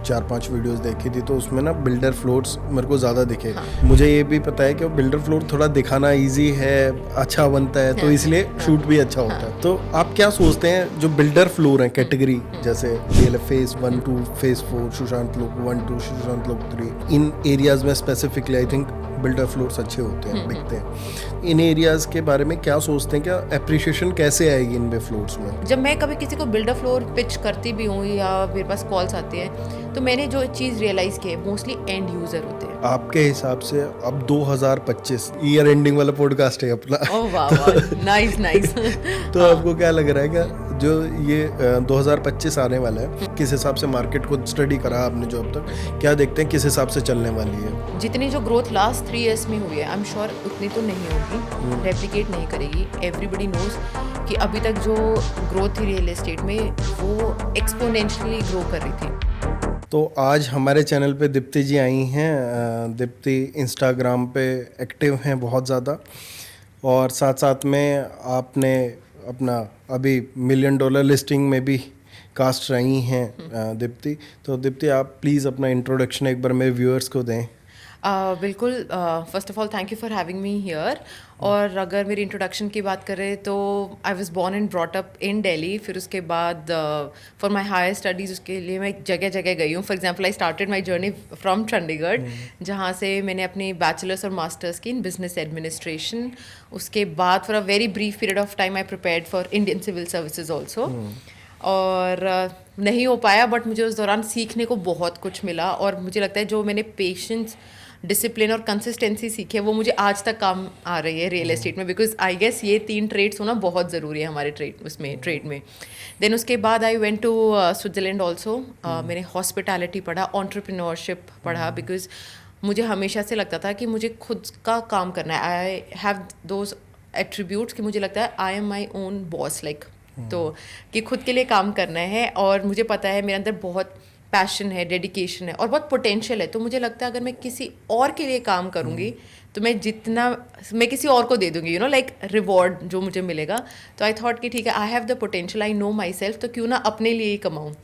4-5 videos देखी थी, तो उसमें ना बिल्डर फ्लोर्स मेरे को ज़्यादा दिखे। मुझे ये भी पता है कि बिल्डर फ्लोर थोड़ा दिखाना इजी है, अच्छा बनता है, तो इसलिए शूट भी अच्छा होता है। तो आप क्या सोचते हैं जो बिल्डर फ्लोर हैं कैटेगरी, जैसे DLF फेज 1 2 फेज 4, सुशांत लोक 1 2, सुशांत लोक 3, इन एरियाज में specifically I think builder floors अच्छे होते हैं, बिकते हैं। इन एरियाज के बारे में क्या सोचते हैं, क्या एप्रिशिएशन कैसे आएगी इन फ्लोर्स में? जब मैं कभी किसी को बिल्डर फ्लोर पिच करती भी हूँ या मेरे पास कॉल्स आती हैं, तो मैंने जो चीज़ रियलाइज़ की है, मोस्टली एंड यूज़र होते हैं। आपके हिसाब से अब 2025 ईयर एंडिंग वाला पॉडकास्ट है अपना। ओह वाह वाह, नाइस नाइस। तो आपको क्या लग रहा है क्या जो ये 2025 आने वाला है, किस हिसाब से मार्केट को स्टडी करा आपने जो अब तक, क्या देखते हैं किस हिसाब से चलने वाली है? जितनी जो ग्रोथ लास्ट 3 years में हुई है, आई एम श्योर उतनी तो नहीं होगी, रेप्लिकेट नहीं करेगी। एवरीबडी नोज कि अभी तक जो ग्रोथ थी रियल एस्टेट में, वो एक्सपोनेंशियली ग्रो कर रही थी। तो आज हमारे चैनल पे दीप्ति जी आई हैं। दीप्ति इंस्टाग्राम पे एक्टिव हैं बहुत ज़्यादा, और साथ साथ में आपने अपना अभी $1 million लिस्टिंग में भी कास्ट रही हैं दीप्ति। तो दीप्ति आप प्लीज़ अपना इंट्रोडक्शन एक बार मेरे व्यूअर्स को दें। बिल्कुल। First of all thank you for having me here. और अगर मेरी इंट्रोडक्शन की बात करें तो I was born and brought up in Delhi. फिर उसके बाद फॉर माय हायर स्टडीज़ उसके लिए मैं जगह जगह गई हूँ। For example I started my journey from Chandigarh, जहाँ से मैंने अपनी बैचलर्स और मास्टर्स की इन बिजनेस एडमिनिस्ट्रेशन। उसके बाद for a very brief period of time I prepared for Indian civil services also. और नहीं हो पाया, बट मुझे उस दौरान सीखने को बहुत कुछ मिला। और मुझे लगता है जो मैंने पेशेंस, डिसिप्लिन और कंसिस्टेंसी सीखी है, वो मुझे आज तक काम आ रही है रियल एस्टेट में। बिकॉज आई गेस ये 3 ट्रेड्स होना बहुत ज़रूरी है हमारे ट्रेड में। देन उसके बाद I went to Switzerland also. मैंने हॉस्पिटैलिटी पढ़ा, एंटरप्रेन्योरशिप पढ़ा, बिकॉज मुझे हमेशा से लगता था कि मुझे खुद का काम करना है। आई हैव दोज एट्रीब्यूट्स कि मुझे लगता है I am my own boss, like, तो कि खुद के लिए काम करना है। और मुझे पता है मेरे अंदर बहुत पैशन है, डेडिकेशन है और बहुत पोटेंशियल है। तो मुझे लगता है अगर मैं किसी और के लिए काम करूँगी तो मैं किसी और को दे दूँगी, लाइक रिवॉर्ड जो मुझे मिलेगा। तो आई थॉट कि ठीक है, I have the potential, I know my self, तो क्यों ना अपने लिए ही कमाऊँ।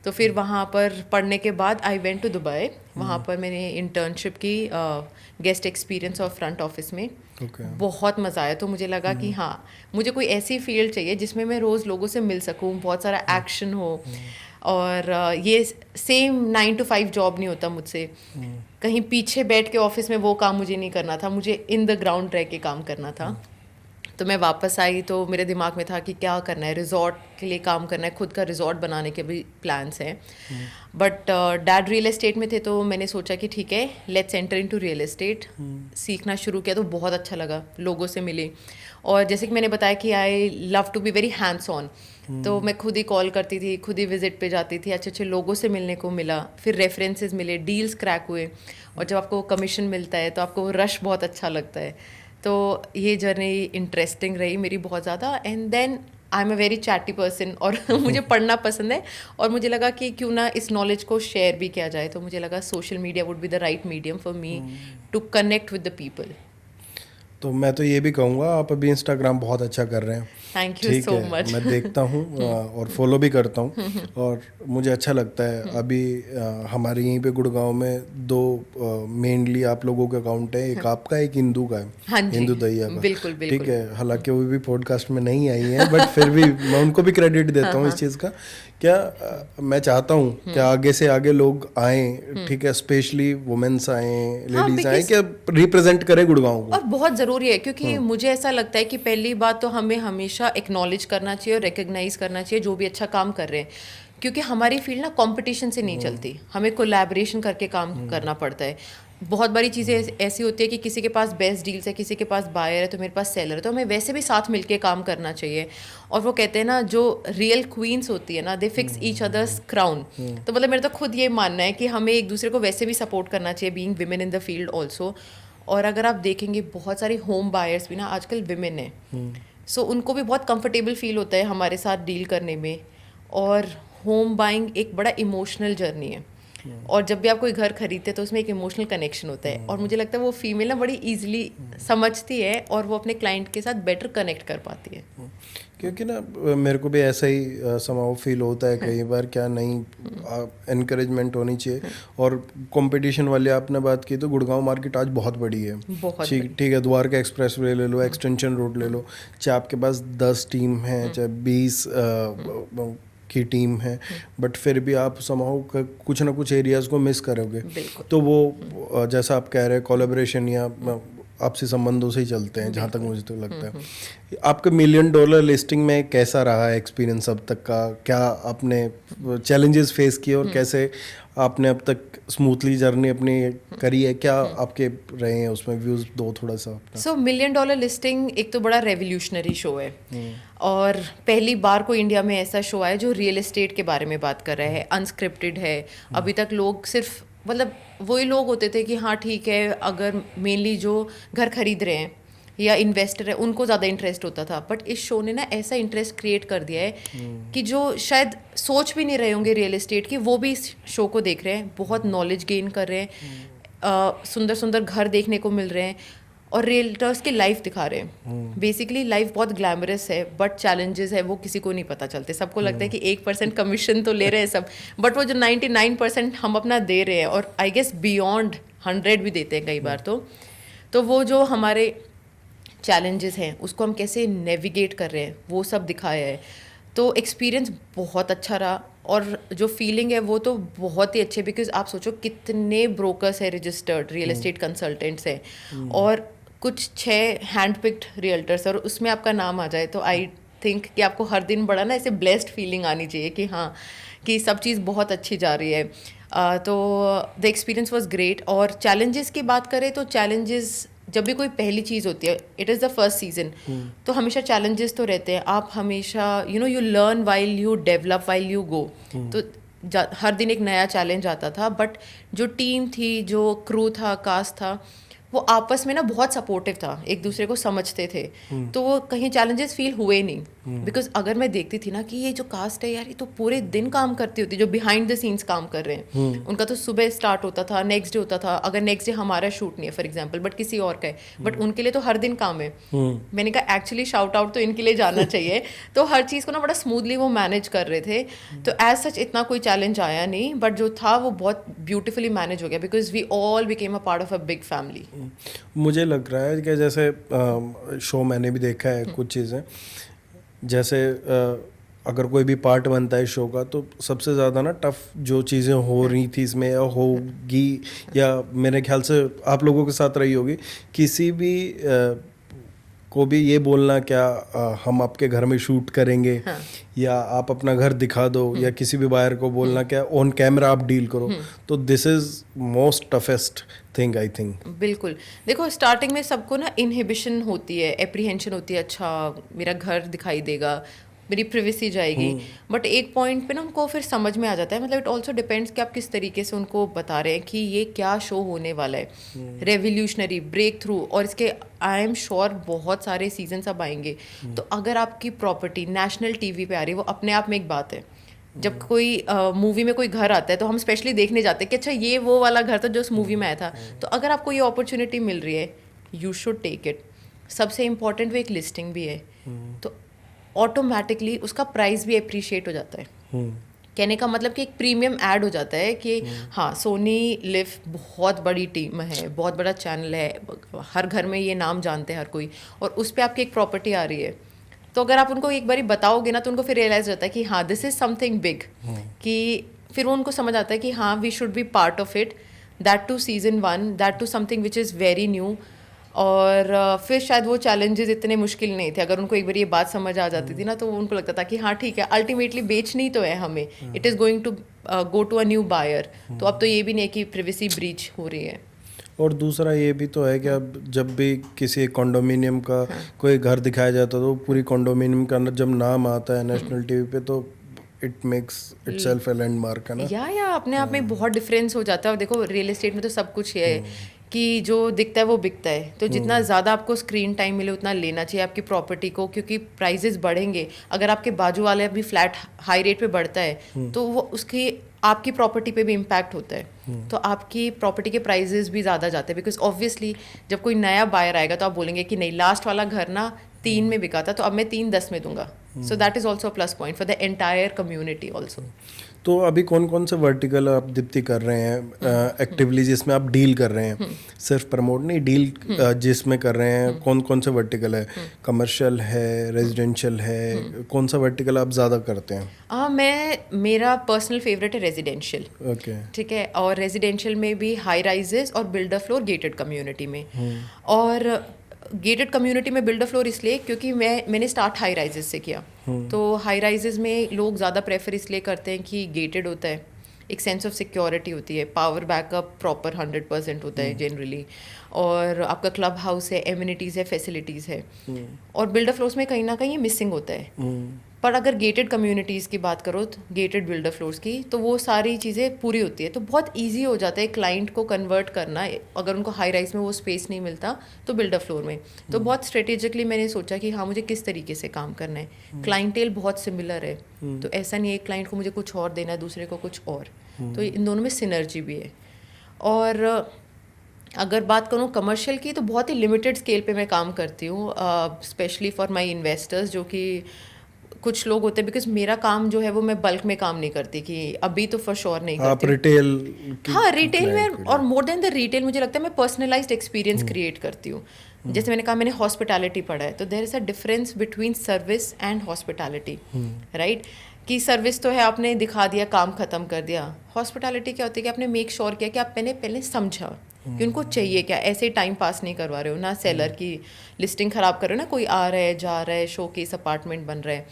तो फिर वहाँ पर पढ़ने के बाद आई वेंट टू दुबई। वहाँ पर मैंने इंटर्नशिप की, गेस्ट एक्सपीरियंस और फ्रंट ऑफिस में। बहुत मज़ा आया। तो मुझे लगा कि हाँ, मुझे कोई ऐसी फील्ड चाहिए जिसमें मैं रोज़ लोगों से मिल सकूँ, बहुत सारा एक्शन हो। और ये सेम 9 to 5 जॉब नहीं होता मुझसे। कहीं पीछे बैठ के ऑफिस में वो काम मुझे नहीं करना था, मुझे इन द ग्राउंड रह के काम करना था। तो मैं वापस आई तो मेरे दिमाग में था कि क्या करना है, रिजॉर्ट के लिए काम करना है, खुद का रिजॉर्ट बनाने के भी प्लान्स हैं। बट डैड रियल एस्टेट में थे, तो मैंने सोचा कि ठीक है, let's enter into real estate. सीखना शुरू किया तो बहुत अच्छा लगा, लोगों से मिली। और जैसे कि मैंने बताया कि I love to be very hands on, तो मैं खुद ही कॉल करती थी, खुद ही विजिट पे जाती थी, अच्छे अच्छे लोगों से मिलने को मिला, फिर रेफरेंसेस मिले, डील्स क्रैक हुए। और जब आपको कमीशन मिलता है तो आपको रश बहुत अच्छा लगता है। तो ये जर्नी इंटरेस्टिंग रही मेरी बहुत ज़्यादा। And then I am a very chatty person और मुझे पढ़ना पसंद है। और मुझे लगा कि क्यों ना इस नॉलेज को शेयर भी किया जाए। तो मुझे लगा social media would be the right medium for me to connect with the people. तो मैं तो ये भी कहूँगा आप अभी इंस्टाग्राम बहुत अच्छा कर रहे हैं। Thank you so much. मैं देखता हूँ और फॉलो भी करता हूँ, और मुझे अच्छा लगता है। अभी हमारे यहीं पे गुड़गांव में 2 मेनली आप लोगों के अकाउंट है, एक आपका, एक हिंदू का है। हाँ जी, हिंदू दैया का। बिल्कुल बिल्कुल। ठीक है, हालांकि वो भी पॉडकास्ट में नहीं आई है, बट फिर भी मैं उनको भी क्रेडिट देता हूँ इस चीज़ का। क्या मैं चाहता हूँ कि आगे से आगे लोग आएँ, ठीक है, स्पेशली वुमेन्स आएँ, लेडीज आएँ, क्या रिप्रेजेंट करें गुड़गांव को। और बहुत ज़रूरी है, क्योंकि मुझे ऐसा लगता है कि पहली बात तो हमें हमेशा एक्नॉलेज करना चाहिए और रिकग्नाइज करना चाहिए जो भी अच्छा काम कर रहे हैं। क्योंकि हमारी फील्ड ना कंपटीशन से नहीं चलती, हमें कोलैबोरेशन करके काम करना पड़ता है। बहुत बारी चीज़ें ऐसी होती है कि किसी के पास बेस्ट डील्स है, किसी के पास बायर है, तो मेरे पास सेलर है, तो हमें वैसे भी साथ मिलके काम करना चाहिए। और वो कहते हैं ना, जो रियल क्वींस होती है ना, दे फिक्स ईच अदर्स क्राउन। तो मतलब मेरा तो खुद ये मानना है कि हमें एक दूसरे को वैसे भी सपोर्ट करना चाहिए, being women in the field also. और अगर आप देखेंगे बहुत सारे होम बायर्स भी ना आजकल विमेन है, सो उनको भी बहुत कंफर्टेबल फील होता है हमारे साथ डील करने में। और होम बाइंग एक बड़ा इमोशनल जर्नी है। और जब भी आप कोई घर खरीदते हैं तो उसमें एक इमोशनल कनेक्शन होता है, और मुझे लगता है वो फीमेल ना बड़ी इजीली समझती है और वो अपने क्लाइंट के साथ बेटर कनेक्ट कर पाती है। क्योंकि ना मेरे को भी ऐसा ही समाव फील होता है कई बार, क्या नहीं एनकरेजमेंट होनी चाहिए। और कंपटीशन वाली आपने बात की तो गुड़गांव मार्केट आज बहुत बड़ी है, बहुत ठीक है, द्वारका एक्सप्रेस वे ले लो, एक्सटेंशन रोड ले लो, चाहे आपके पास 10 टीम है, चाहे 20 की टीम है, बट फिर भी आप समाव कुछ ना कुछ एरियाज को मिस करोगे। तो वो जैसा आप कह रहे हैं कोलैबोरेशन या आपसी संबंधों से ही चलते हैं, जहाँ तक मुझे तो लगता है। आपका $1 मिलियन लिस्टिंग में कैसा रहा है एक्सपीरियंस अब तक का? क्या आपने चैलेंजेस फेस किए और कैसे आपने अब तक स्मूथली जर्नी अपनी करी है? क्या आपके रहे हैं उसमें व्यूज़ दो थोड़ा सा अपना। $1 मिलियन लिस्टिंग एक तो बड़ा रेवोल्यूशनरी शो है, और पहली बार कोई इंडिया में ऐसा शो है जो रियल एस्टेट के बारे में बात कर रहा है, अनस्क्रिप्टेड है। अभी तक लोग सिर्फ मतलब वही लोग होते थे कि हाँ ठीक है, अगर मेनली जो घर खरीद रहे हैं या इन्वेस्टर है उनको ज़्यादा इंटरेस्ट होता था, बट इस शो ने ना ऐसा इंटरेस्ट क्रिएट कर दिया है कि जो शायद सोच भी नहीं रहे होंगे रियल एस्टेट की, वो भी इस शो को देख रहे हैं, बहुत नॉलेज गेन कर रहे हैं, सुंदर सुंदर घर देखने को मिल रहे हैं, और रियल्टर्स की लाइफ दिखा रहे हैं। बेसिकली लाइफ बहुत ग्लैमरस है, बट चैलेंजेस है वो किसी को नहीं पता चलते। सबको लगता है कि 1% कमीशन तो ले रहे हैं सब, बट वो जो 99% हम अपना दे रहे हैं, और आई गेस बियॉन्ड 100 भी देते हैं कई बार। तो वो जो हमारे चैलेंजेस हैं उसको हम कैसे नेविगेट कर रहे हैं वो सब दिखाया है। तो एक्सपीरियंस बहुत अच्छा रहा, और जो फीलिंग है वो तो बहुत ही अच्छे, बिकॉज आप सोचो कितने ब्रोकर्स है रजिस्टर्ड रियल एस्टेट कंसल्टेंट्स हैं, और कुछ 6 हैंड पिक्ड रियल्टर्स, और उसमें आपका नाम आ जाए तो आई थिंक कि आपको हर दिन बड़ा ना ऐसे ब्लेस्ड फीलिंग आनी चाहिए कि हाँ कि सब चीज़ बहुत अच्छी जा रही है। तो द एक्सपीरियंस वॉज ग्रेट। और चैलेंजेस की बात करें तो चैलेंजेस जब भी कोई पहली चीज़ होती है, it is the first season, तो हमेशा चैलेंजेस तो रहते हैं। आप हमेशा you learn while you develop while you go. तो हर दिन एक नया चैलेंज आता था, बट जो टीम थी, जो क्रू था, कास्ट था, वो आपस में ना बहुत सपोर्टिव था, एक दूसरे को समझते थे। तो वो कहीं चैलेंजेस फील हुए नहीं, बिकॉज अगर मैं देखती थी ना कि ये जो कास्ट है यार, ये तो पूरे दिन काम करती होती, जो बिहाइंड द सीन्स काम कर रहे हैं, उनका तो सुबह स्टार्ट होता था, नेक्स्ट डे होता था, अगर नेक्स्ट डे हमारा शूट नहीं है फॉर एग्जाम्पल, बट किसी और का है, बट उनके लिए तो हर दिन काम है। मैंने कहा एक्चुअली शाउट आउट तो इनके लिए जाना चाहिए। तो हर चीज़ को ना बड़ा स्मूथली वो मैनेज कर रहे थे। तो एज सच इतना कोई चैलेंज आया नहीं, बट जो था वो बहुत ब्यूटिफुली मैनेज हो गया, because we all became a part of a big family. मुझे लग रहा है कि जैसे शो मैंने भी देखा है कुछ चीज़ें, जैसे अगर कोई भी पार्ट बनता है शो का, तो सबसे ज़्यादा ना टफ जो चीज़ें हो रही थी इसमें या होगी, या मेरे ख्याल से आप लोगों के साथ रही होगी, किसी भी को भी ये बोलना क्या हम आपके घर में शूट करेंगे, हाँ, या आप अपना घर दिखा दो, या किसी भी बायर को बोलना क्या ऑन कैमरा आप डील करो, तो this is most toughest thing I think. बिल्कुल। देखो स्टार्टिंग में सबको ना इनहिबिशन होती है, एप्रीहेंशन होती है, अच्छा मेरा घर दिखाई देगा, मेरी प्रिवेसी जाएगी, बट एक पॉइंट पे ना उनको फिर समझ में आ जाता है। मतलब इट ऑल्सो डिपेंड्स कि आप किस तरीके से उनको बता रहे हैं कि ये क्या शो होने वाला है, रेवोल्यूशनरी, ब्रेक थ्रू, और इसके आई एम श्योर बहुत सारे सीजन्स अब आएंगे। तो अगर आपकी प्रॉपर्टी नेशनल टीवी पे आ रही है, वो अपने आप में एक बात है। जब कोई मूवी में कोई घर आता है तो हम स्पेशली देखने जाते हैं कि अच्छा ये वो वाला घर था जो उस मूवी में आया था। तो अगर आपको ये अपॉर्चुनिटी मिल रही है, यू शुड टेक इट। सबसे इम्पॉर्टेंट वो एक लिस्टिंग भी है, तो ऑटोमेटिकली उसका प्राइस भी अप्रिशिएट हो जाता है। कहने का मतलब कि एक प्रीमियम ऐड हो जाता है कि हाँ सोनी लिव बहुत बड़ी टीम है, बहुत बड़ा चैनल है, हर घर में ये नाम जानते हैं हर कोई, और उस पर आपकी एक प्रॉपर्टी आ रही है। तो अगर आप उनको एक बारी बताओगे ना तो उनको फिर रियलाइज होता है कि हाँ दिस इज समथिंग बिग, कि फिर वो उनको समझ आता है कि हाँ we should be part of it, that too season 1, that too something which is very new. और फिर शायद वो चैलेंजेस इतने मुश्किल नहीं थे। अगर उनको एक बार ये बात समझ आ जाती थी ना तो उनको लगता था कि हाँ ठीक है, अल्टीमेटली बेचनी तो है हमें, it is going to go to a new buyer. तो अब तो ये भी नहीं कि प्रिवेसी ब्रीच हो रही है। और दूसरा ये भी तो है कि अब जब भी किसी कॉन्डोमिनियम का कोई घर दिखाया जाता है तो पूरी कॉन्डोमिनियम का जब नाम आता है नेशनल टीवी पे, तो it makes itself a landmark है ना। या अपने आप में बहुत डिफरेंस हो जाता है। और देखो रियल एस्टेट में तो सब कुछ है कि जो दिखता है वो बिकता है, तो जितना ज़्यादा आपको स्क्रीन टाइम मिले उतना लेना चाहिए आपकी प्रॉपर्टी को, क्योंकि प्राइजेस बढ़ेंगे। अगर आपके बाजू वाले अभी फ्लैट हाई रेट पे बढ़ता है तो वो उसकी आपकी प्रॉपर्टी पे भी इम्पैक्ट होता है, तो आपकी प्रॉपर्टी के प्राइजेस भी ज़्यादा जाते हैं। बिकॉज ऑब्वियसली जब कोई नया बायर आएगा तो आप बोलेंगे कि नहीं, लास्ट वाला घर ना 3 में बिका था तो अब मैं 3-10 में दूंगा। So that is also plus point for the entire community also. तो अभी कौन कौन से वर्टिकल आप दीप्ति कर रहे हैं एक्टिवली, जिसमें आप डील कर रहे हैं? सिर्फ प्रमोट नहीं, डील जिसमें कर रहे हैं, कौन कौन से वर्टिकल है? कमर्शियल है, रेजिडेंशियल है, कौन सा वर्टिकल आप ज़्यादा करते हैं? मेरा पर्सनल फेवरेट है रेजिडेंशियल। ओके, ठीक है, और रेजिडेंशियल में भी हाई राइजेस और बिल्डर फ्लोर गेटेड कम्युनिटी में। और गेटेड कम्युनिटी में बिल्डर फ्लोर इसलिए क्योंकि मैंने स्टार्ट हाई राइजेस से किया, तो हाई राइजेस में लोग ज़्यादा प्रेफर इसलिए करते हैं कि गेटेड होता है, एक सेंस ऑफ सिक्योरिटी होती है, पावर बैकअप प्रॉपर 100% होता है जनरली, और आपका क्लब हाउस है, एमिनिटीज़ है, फैसिलिटीज़ है। और बिल्डर फ्लोर्स में कहीं ना कहीं मिसिंग होता है। पर अगर गेटेड कम्युनिटीज़ की बात करो, गेटेड बिल्डर फ्लोर्स की, तो वो सारी चीज़ें पूरी होती है, तो बहुत इजी हो जाता है क्लाइंट को कन्वर्ट करना। अगर उनको हाई राइज में वो स्पेस नहीं मिलता तो बिल्डर फ्लोर में, तो बहुत स्ट्रेटेजिकली मैंने सोचा कि हाँ, मुझे किस तरीके से काम करना है। क्लाइंटेल बहुत सिमिलर है, तो ऐसा नहीं है एक क्लाइंट को मुझे कुछ और देना है, दूसरे को कुछ और, तो इन दोनों में सिनर्जी भी है। और अगर बात करूँ कमर्शियल की, तो बहुत ही लिमिटेड स्केल पे मैं काम करती हूँ, स्पेशली फॉर माय इन्वेस्टर्स, जो कि कुछ लोग होते हैं, बिकॉज मेरा काम जो है वो मैं बल्क में काम नहीं करती, कि अभी तो फॉर श्योर नहीं आप करती। रिटेल? हाँ, रिटेल में, और मोर देन द रिटेल मुझे लगता है मैं पर्सनलाइज्ड एक्सपीरियंस क्रिएट करती हूँ। जैसे मैंने कहा, मैंने हॉस्पिटैलिटी पढ़ा है, तो there is a difference between service and hospitality, right? कि सर्विस तो है, आपने दिखा दिया, काम खत्म कर दिया। हॉस्पिटैलिटी क्या होती है कि आपने मेक श्योर किया कि आप पहले समझा कि उनको चाहिए क्या, ऐसे ही टाइम पास नहीं करवा रहे हो ना, सेलर की लिस्टिंग खराब कर रहे हो ना, कोई आ रहा है जा रहा है, शो केस अपार्टमेंट बन रहा है।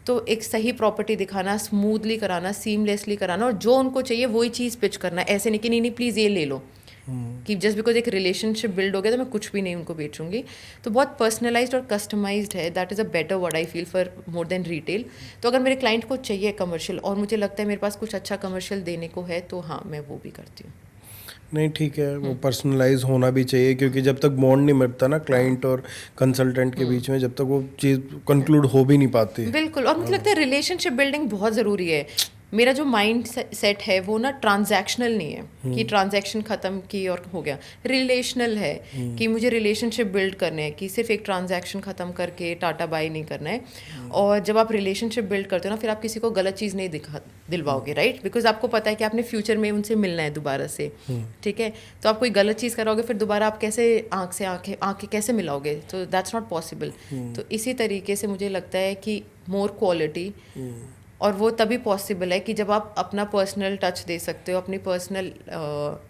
तो एक सही प्रॉपर्टी दिखाना, स्मूथली कराना, सीमलेसली कराना, और जो उनको चाहिए वही चीज़ पिच करना। ऐसे नहीं कि नहीं प्लीज़ ये ले लो, कि जस्ट बिकॉज एक रिलेशनशिप बिल्ड हो गया तो मैं कुछ भी नहीं उनको बेचूंगी। तो बहुत पर्सनलाइज्ड और कस्टमाइज्ड है, that is a better word I feel for more than retail. तो अगर मेरे क्लाइंट को चाहिए कमर्शियल और मुझे लगता है मेरे पास कुछ अच्छा कमर्शियल देने को है, तो हाँ, मैं वो भी करती हूँ। नहीं, ठीक है, वो पर्सनलाइज होना भी चाहिए, क्योंकि जब तक बॉन्ड नहीं मिलता ना क्लाइंट और कंसल्टेंट के बीच में, जब तक वो चीज़ कंक्लूड हो भी नहीं पाती। बिल्कुल, और मुझे लगता है रिलेशनशिप बिल्डिंग बहुत ज़रूरी है। मेरा जो माइंड सेट है वो ना ट्रांजैक्शनल नहीं है कि ट्रांजैक्शन ख़त्म की और हो गया, रिलेशनल है कि मुझे रिलेशनशिप बिल्ड करने हैं, कि सिर्फ एक ट्रांजैक्शन ख़त्म करके टाटा बाई नहीं करना है। और जब आप रिलेशनशिप बिल्ड करते हो ना, फिर आप किसी को गलत चीज़ नहीं दिलवाओगे, राइट? बिकॉज आपको पता है कि आपने फ्यूचर में उनसे मिलना है दोबारा से, ठीक है? तो आप कोई गलत चीज़ कराओगे, फिर दोबारा आप कैसे आंखें कैसे मिलाओगे? तो दैट्स नॉट पॉसिबल। तो इसी तरीके से मुझे लगता है कि मोर क्वालिटी, और वो तभी पॉसिबल है कि जब आप अपना पर्सनल टच दे सकते हो, अपनी पर्सनल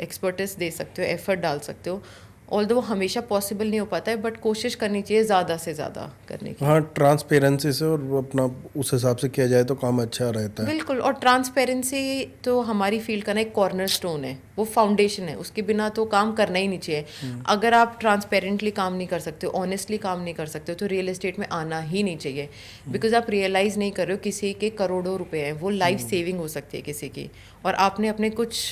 एक्सपर्टिस दे सकते हो, एफर्ट डाल सकते हो। ऑल्दो वो हमेशा पॉसिबल नहीं हो पाता है, बट कोशिश करनी चाहिए ज़्यादा से ज़्यादा करने की। हाँ, ट्रांसपेरेंसी से और अपना उस हिसाब से किया जाए तो काम अच्छा रहता है। बिल्कुल, और ट्रांसपेरेंसी तो हमारी फील्ड का ना एक कॉर्नर स्टोन है, वो फाउंडेशन है, उसके बिना तो काम करना ही नहीं चाहिए। अगर आप ट्रांसपेरेंटली काम नहीं कर सकते हो, ऑनेस्टली काम नहीं कर सकते हो, तो रियल एस्टेट में आना ही नहीं चाहिए। बिकॉज आप रियलाइज़ नहीं कर रहे हो किसी के करोड़ों रुपए हैं, वो लाइफ सेविंग हो सकती है किसी की, और आपने अपने कुछ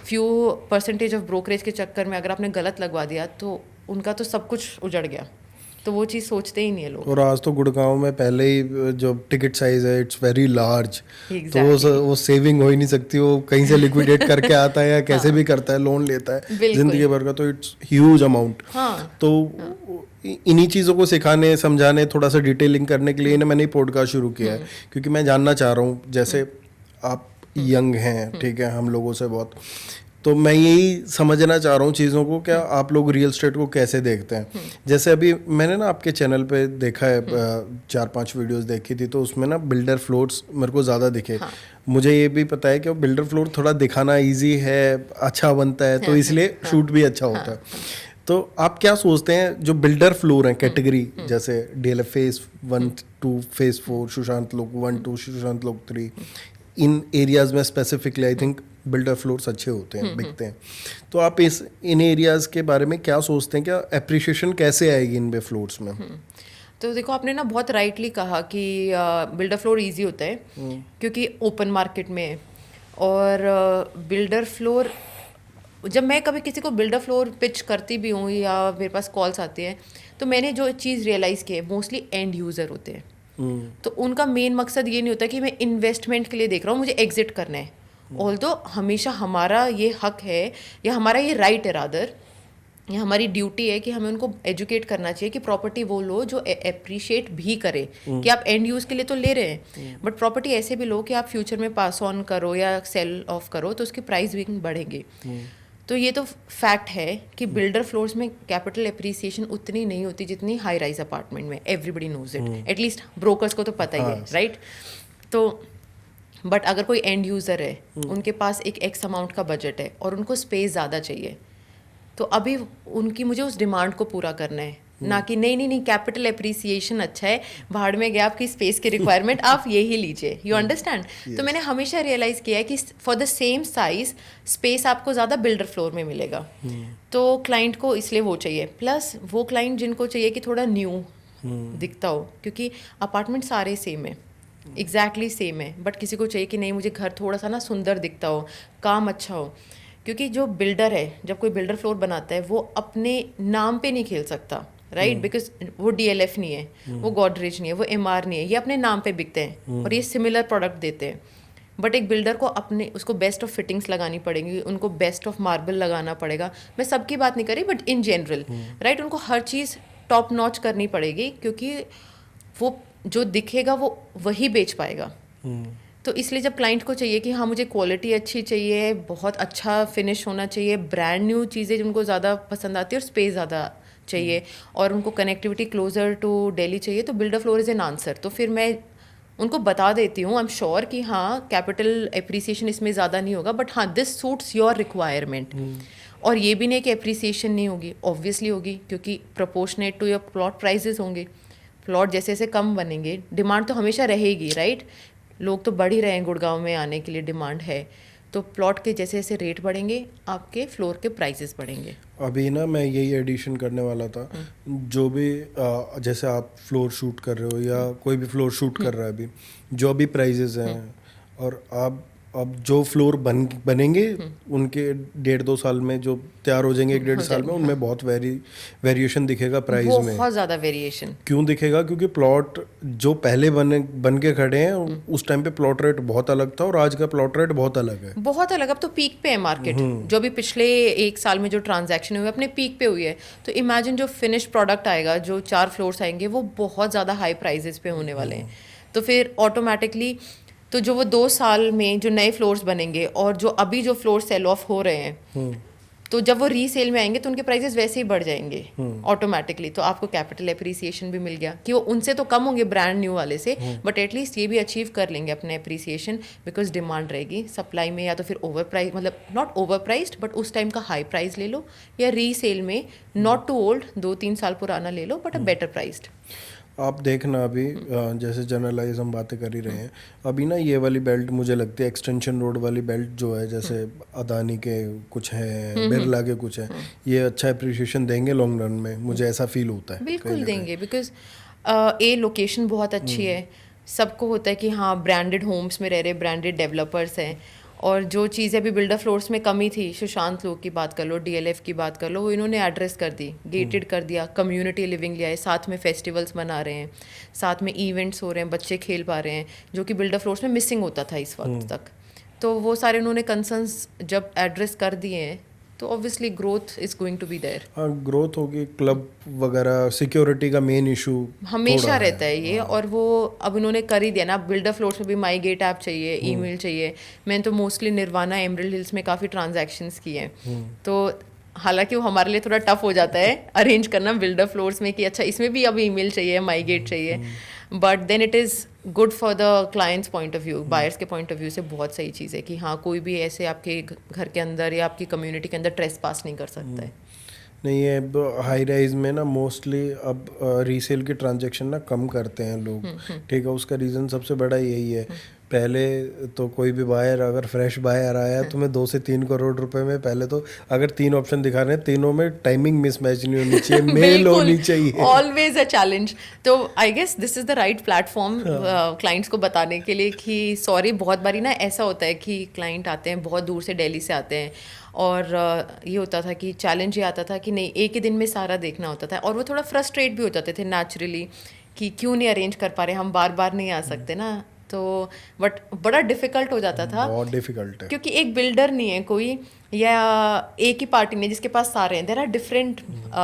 फ्यू परसेंटेज ऑफ ब्रोकरेज के चक्कर में अगर आपने गलत लगवा दिया तो उनका तो सब कुछ उजड़ गया। तो वो चीज़ सोचते ही नहीं है लोग। और आज तो गुड़गांव में पहले ही जो टिकट साइज है इट्स वेरी लार्ज, तो वो सेविंग हो ही नहीं सकती, वो कहीं से लिक्विडेट करके आता है या कैसे भी करता है, लोन लेता है जिंदगी भर का, तो इट्स ह्यूज अमाउंट। तो इन्हीं चीज़ों को सिखाने, समझाने, थोड़ा सा डिटेलिंग करने के लिए ना मैंने पॉडकास्ट शुरू किया है, क्योंकि मैं जानना चाह रहा हूँ, जैसे आप यंग हैं, ठीक है, हम लोगों से बहुत, तो मैं यही समझना चाह रहा हूँ चीज़ों को, क्या आप लोग रियल एस्टेट को कैसे देखते हैं? जैसे अभी मैंने ना आपके चैनल पे देखा है, 4-5 वीडियोस देखी थी, तो उसमें ना बिल्डर फ्लोर्स मेरे को ज़्यादा दिखे। मुझे ये भी पता है कि बिल्डर फ्लोर थोड़ा दिखाना ईजी है, अच्छा बनता है, तो इसलिए शूट भी अच्छा होता है। तो आप क्या सोचते हैं, जो बिल्डर फ्लोर हैं कैटेगरी, जैसे DLF फेज 1 2 फेज 4, सुशांत लोक 1 2, सुशांत लोक 3, इन एरियाज़ में specifically I think builder floors अच्छे होते हैं, बिकते हैं। तो आप इन एरियाज़ के बारे में क्या सोचते हैं, क्या अप्रिशिएशन कैसे आएगी इन फ्लोर्स में? तो देखो, आपने ना बहुत राइटली कहा कि बिल्डर फ्लोर इजी होता है क्योंकि ओपन मार्केट में है, और बिल्डर फ्लोर जब मैं कभी किसी को बिल्डर फ्लोर पिच करती भी हूँ या मेरे पास कॉल्स आती हैं, तो मैंने जो चीज़ रियलाइज़ की है, मोस्टली एंड यूज़र होते हैं। तो उनका मेन मकसद ये नहीं होता कि मैं इन्वेस्टमेंट के लिए देख रहा हूँ, मुझे एग्जिट करना है। ऑल्दो हमेशा हमारा ये हक है या हमारा ये राइट है रादर, ये हमारी ड्यूटी है कि हमें उनको एजुकेट करना चाहिए कि प्रॉपर्टी वो लो जो अप्रिशिएट भी करे, कि आप एंड यूज़ के लिए तो ले रहे हैं, बट प्रॉपर्टी ऐसे भी लो कि आप फ्यूचर में पास ऑन करो या सेल ऑफ करो तो उसकी प्राइस भी बढ़ेगी। तो ये तो फैक्ट है कि बिल्डर फ्लोर्स में कैपिटल एप्रिसिएशन उतनी नहीं होती जितनी हाई राइज अपार्टमेंट में। Everybody knows it, at least brokers को तो पता ही है, राइट? तो बट अगर कोई एंड यूज़र है, उनके पास एक एक्स अमाउंट का बजट है और उनको स्पेस ज़्यादा चाहिए, तो अभी उनकी मुझे उस डिमांड को पूरा करना है, ना कि नहीं कैपिटल एप्रिसिएशन अच्छा है, भाड़ में गया आपकी स्पेस की रिक्वायरमेंट, आप ये ही लीजिए। You understand? तो मैंने हमेशा रियलाइज़ किया है कि for the same size space आपको ज़्यादा बिल्डर फ्लोर में मिलेगा। तो क्लाइंट को इसलिए वो चाहिए, प्लस वो क्लाइंट जिनको चाहिए कि थोड़ा न्यू दिखता हो, क्योंकि अपार्टमेंट सारे सेम है, एग्जैक्टली सेम है, बट किसी को चाहिए कि नहीं मुझे घर थोड़ा सा ना सुंदर दिखता हो, काम अच्छा हो। क्योंकि जो बिल्डर है, जब कोई बिल्डर फ्लोर बनाता है, वो अपने नाम पे नहीं खेल सकता, राइट? बिकॉज वो DLF नहीं है, वो गॉडरेज नहीं है, वो MR नहीं है, ये अपने नाम पे बिकते हैं और ये सिमिलर प्रोडक्ट देते हैं। बट एक बिल्डर को अपने उसको बेस्ट ऑफ फिटिंग्स लगानी पड़ेगी, उनको बेस्ट ऑफ मार्बल लगाना पड़ेगा। मैं सबकी बात नहीं कर रही, बट इन जनरल, राइट? उनको हर चीज़ टॉप नॉच करनी पड़ेगी, क्योंकि वो जो दिखेगा वो वही बेच पाएगा। तो इसलिए जब क्लाइंट को चाहिए कि हाँ मुझे क्वालिटी अच्छी चाहिए, बहुत अच्छा फिनिश होना चाहिए, ब्रांड न्यू चीज़ें जिनको ज़्यादा पसंद आती है और स्पेस ज़्यादा चाहिए, और उनको कनेक्टिविटी क्लोजर टू दिल्ली चाहिए, तो builder floor is an answer. तो फिर मैं उनको बता देती हूँ, आई एम श्योर कि हाँ कैपिटल एप्रिसिएशन इसमें ज़्यादा नहीं होगा, बट हाँ दिस सूट्स योर रिक्वायरमेंट। और ये भी नहीं कि एप्रिसिएशन नहीं होगी, ऑब्वियसली होगी, क्योंकि proportionate to your plot prices होंगे। प्लॉट जैसे जैसे कम बनेंगे, डिमांड तो हमेशा रहेगी, राइट? लोग तो बढ़ ही रहे हैं, गुड़गांव में आने के लिए डिमांड है, तो प्लॉट के जैसे जैसे रेट बढ़ेंगे, आपके फ्लोर के प्राइसेस बढ़ेंगे। अभी ना मैं यही एडिशन करने वाला था, जो भी जैसे आप फ्लोर शूट कर रहे हो या कोई भी फ्लोर शूट कर रहा है अभी, जो भी प्राइजेस हैं, और आप अब जो फ्लोर बनेंगे उनके 1.5-2 साल में जो तैयार हो जाएंगे, 1-1.5 साल में, उनमें बहुत वेरिएशन दिखेगा प्राइस में। बहुत ज़्यादा वेरिएशन क्यों दिखेगा? क्योंकि प्लॉट जो पहले बन के खड़े हैं, उस टाइम पे प्लॉट रेट बहुत अलग था और आज का प्लॉट रेट बहुत अलग है, बहुत अलग। अब तो पीक पे है मार्केट, जो भी पिछले 1 साल में जो ट्रांजैक्शन हुई अपने पीक पे हुई है। तो इमेजिन जो फिनिश प्रोडक्ट आएगा, जो 4 फ्लोर्स आएंगे, वो बहुत ज़्यादा हाई प्राइजेस पे होने वाले हैं। तो फिर ऑटोमेटिकली तो जो वो 2 साल में जो नए फ्लोर्स बनेंगे और जो अभी जो फ्लोर सेल ऑफ हो रहे हैं, तो जब वो रीसेल में आएंगे तो उनके प्राइसेस वैसे ही बढ़ जाएंगे ऑटोमेटिकली। तो आपको कैपिटल एप्रिसिएशन भी मिल गया कि वो उनसे तो कम होंगे ब्रांड न्यू वाले से, बट एटलीस्ट ये भी अचीव कर लेंगे अपने एप्रिसिएशन, बिकॉज डिमांड रहेगी सप्लाई में। या तो फिर ओवर प्राइस, मतलब नॉट ओवर प्राइस्ड, बट उस टाइम का हाई प्राइस ले लो, या रीसेल में नॉट टू ओल्ड 2-3 साल पुराना ले लो, बट अ बेटर प्राइस्ड। आप देखना अभी जैसे जनरलाइज हम बातें कर ही रहे हैं, अभी ना ये वाली बेल्ट मुझे लगती है, एक्सटेंशन रोड वाली बेल्ट जो है, जैसे अदानी के कुछ हैं, बिरला के कुछ हैं, ये अच्छा अप्रिशिएशन देंगे लॉन्ग रन में, मुझे ऐसा फील होता है। बिल्कुल देंगे, बिकॉज लोकेशन बहुत अच्छी है, सबको होता है कि हाँ ब्रांडेड होम्स में रह रहे, ब्रांडेड डेवलपर्स हैं। और जो चीज़ें अभी बिल्डर फ्लोर्स में कमी थी, सुशांत लोग की बात कर लो, DLF की बात कर लो, वो इन्होंने एड्रेस कर दी, गेटेड कर दिया, कम्युनिटी लिविंग लिया है, साथ में फेस्टिवल्स मना रहे हैं, साथ में इवेंट्स हो रहे हैं, बच्चे खेल पा रहे हैं, जो कि बिल्डर फ्लोर्स में मिसिंग होता था इस वक्त तक। तो वो सारे उन्होंने कंसर्न्स जब एड्रेस कर दिए हैं, तो obviously growth is going to be there. हाँ, ग्रोथ होगी। क्लब वगैरह सिक्योरिटी का मेन इशू हमेशा रहता है ये, और वो अब इन्होंने कर ही दिया ना। बिल्डर फ्लोर्स में भी माई गेट ऐप चाहिए, ईमेल चाहिए। मैंने तो मोस्टली निर्वाणा, एमरल्ड हिल्स में काफ़ी ट्रांजैक्शंस किए हैं, तो हालांकि वो हमारे लिए थोड़ा टफ हो जाता है अरेंज करना बिल्डर फ्लोर्स में कि अच्छा इसमें भी अब ईमेल चाहिए, माई गेट चाहिए, but then it is good for the clients point of view, buyers के पॉइंट ऑफ व्यू से बहुत सही चीज़ है कि हाँ कोई भी ऐसे आपके घर के अंदर या आपकी कम्युनिटी के अंदर ट्रेस पास नहीं कर सकता है। नहीं, ये हाई राइज में ना मोस्टली अब रीसेल के ट्रांजैक्शन ना कम करते हैं लोग, ठीक है। उसका रीज़न सबसे बड़ा यही है, पहले तो कोई भी बायर अगर फ्रेश बायर आया तुम्हें 2 से 3 करोड़ रुपए में, पहले तो अगर 3 ऑप्शन दिखा रहे हैं, तीनों में टाइमिंग मिसमैच नहीं होनी चाहिए, मेल होनी चाहिए, ऑलवेज अ चैलेंज। तो I guess this is the right platform clients को बताने के लिए कि सॉरी, बहुत बारी ना ऐसा होता है कि क्लाइंट आते हैं बहुत दूर से, दिल्ली से आते हैं, और ये होता था कि चैलेंज ये आता था कि नहीं एक ही दिन में सारा देखना होता था, और वो थोड़ा फ्रस्ट्रेट भी हो जाते थे नेचुरली कि क्यों नहीं अरेंज कर पा रहे, हम बार बार नहीं आ सकते ना। तो बट बड़ा डिफिकल्ट हो जाता था, बहुत डिफिकल्ट है, क्योंकि एक बिल्डर नहीं है कोई, या एक ही पार्टी नहीं जिसके पास सारे हैं, there are different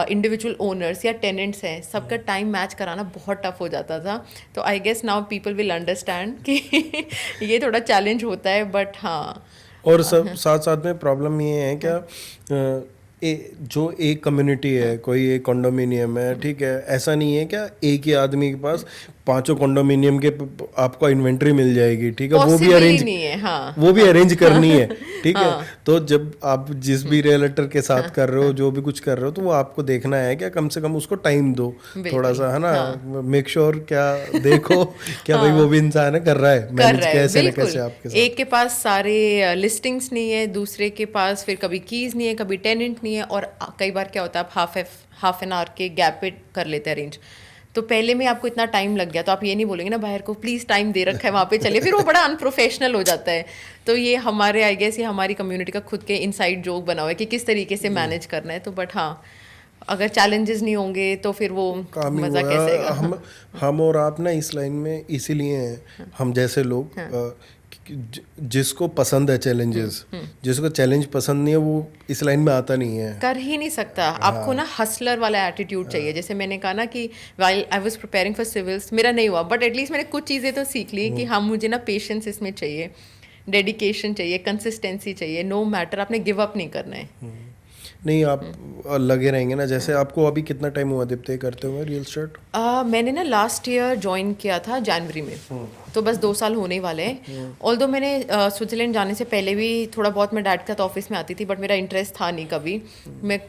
individual owners या टेनेंट्स हैं, सबका टाइम मैच कराना बहुत टफ हो जाता था। तो I guess now people will understand कि ये थोड़ा चैलेंज होता है, बट हाँ। और सब साथ साथ में प्रॉब्लम ये है क्या, जो एक कम्युनिटी है, कोई एक कॉन्डोमिनियम है, ठीक है, ऐसा नहीं है क्या एक ही आदमी के पास 5 कॉन्डोमिनियम के आपको इन्वेंट्री मिल जाएगी, ठीक है, वो भी अरेंज नहीं है, हाँ, वो भी अरेंज करनी है, ठीक है। तो जब आप जिस भी रियल्टर के साथ कर रहे हो, जो भी कुछ कर रहे हो, तो वो आपको देखना है क्या, कम से कम उसको टाइम दो थोड़ा सा, है ना, मेक श्योर क्या देखो क्या भाई वो भी इंसान है, कर रहा है मैनेज कैसे न कैसे आपके साथ। एक के पास सारे लिस्टिंग्स नहीं है, दूसरे के पास फिर कभी कीज नहीं है, कभी टेनेंट नहीं है, और कई बार क्या होता है आप हाफ एन आवर के गैप पे कर लेते हैं अरेंज। तो पहले में आपको इतना टाइम लग गया, तो आप ये नहीं बोलेंगे ना बाहर को प्लीज़ टाइम दे रखा है वहाँ पे चलिए, फिर वो बड़ा अनप्रोफेशनल हो जाता है। तो ये हमारे आई गेस ये हमारी कम्युनिटी का खुद के इनसाइड जोक बना हुआ है कि किस तरीके से मैनेज करना है। तो बट हाँ, अगर चैलेंजेस नहीं होंगे तो फिर वो मज़ा कैसे आएगा। हम और आप ना इस लाइन में इसीलिए हैं, हम जैसे लोग जिसको पसंद है चैलेंजेस, जिसको चैलेंज पसंद नहीं है वो इस लाइन में आता नहीं है, कर ही नहीं सकता। आपको ना हसलर वाला एटीट्यूड चाहिए। जैसे मैंने कहा ना कि while I was preparing for civils, मेरा नहीं हुआ, बट एटलीस्ट मैंने कुछ चीज़ें तो सीख ली कि हाँ मुझे ना पेशेंस इसमें चाहिए, डेडिकेशन चाहिए, कंसिस्टेंसी चाहिए, नो मैटर आपने गिव अप नहीं करना है। नहीं आप लगे रहेंगे ना। जैसे आपको अभी कितना टाइम हुआ दीप्ति करते हुए रियल एस्टेट? मैंने ना लास्ट ईयर ज्वाइन किया था जनवरी में, तो बस 2 साल होने वाले हैं। ऑल्दो मैंने स्विट्ज़रलैंड जाने से पहले भी थोड़ा बहुत मैं डैड के साथ ऑफिस में आती थी, बट मेरा इंटरेस्ट था नहीं कभी। मैं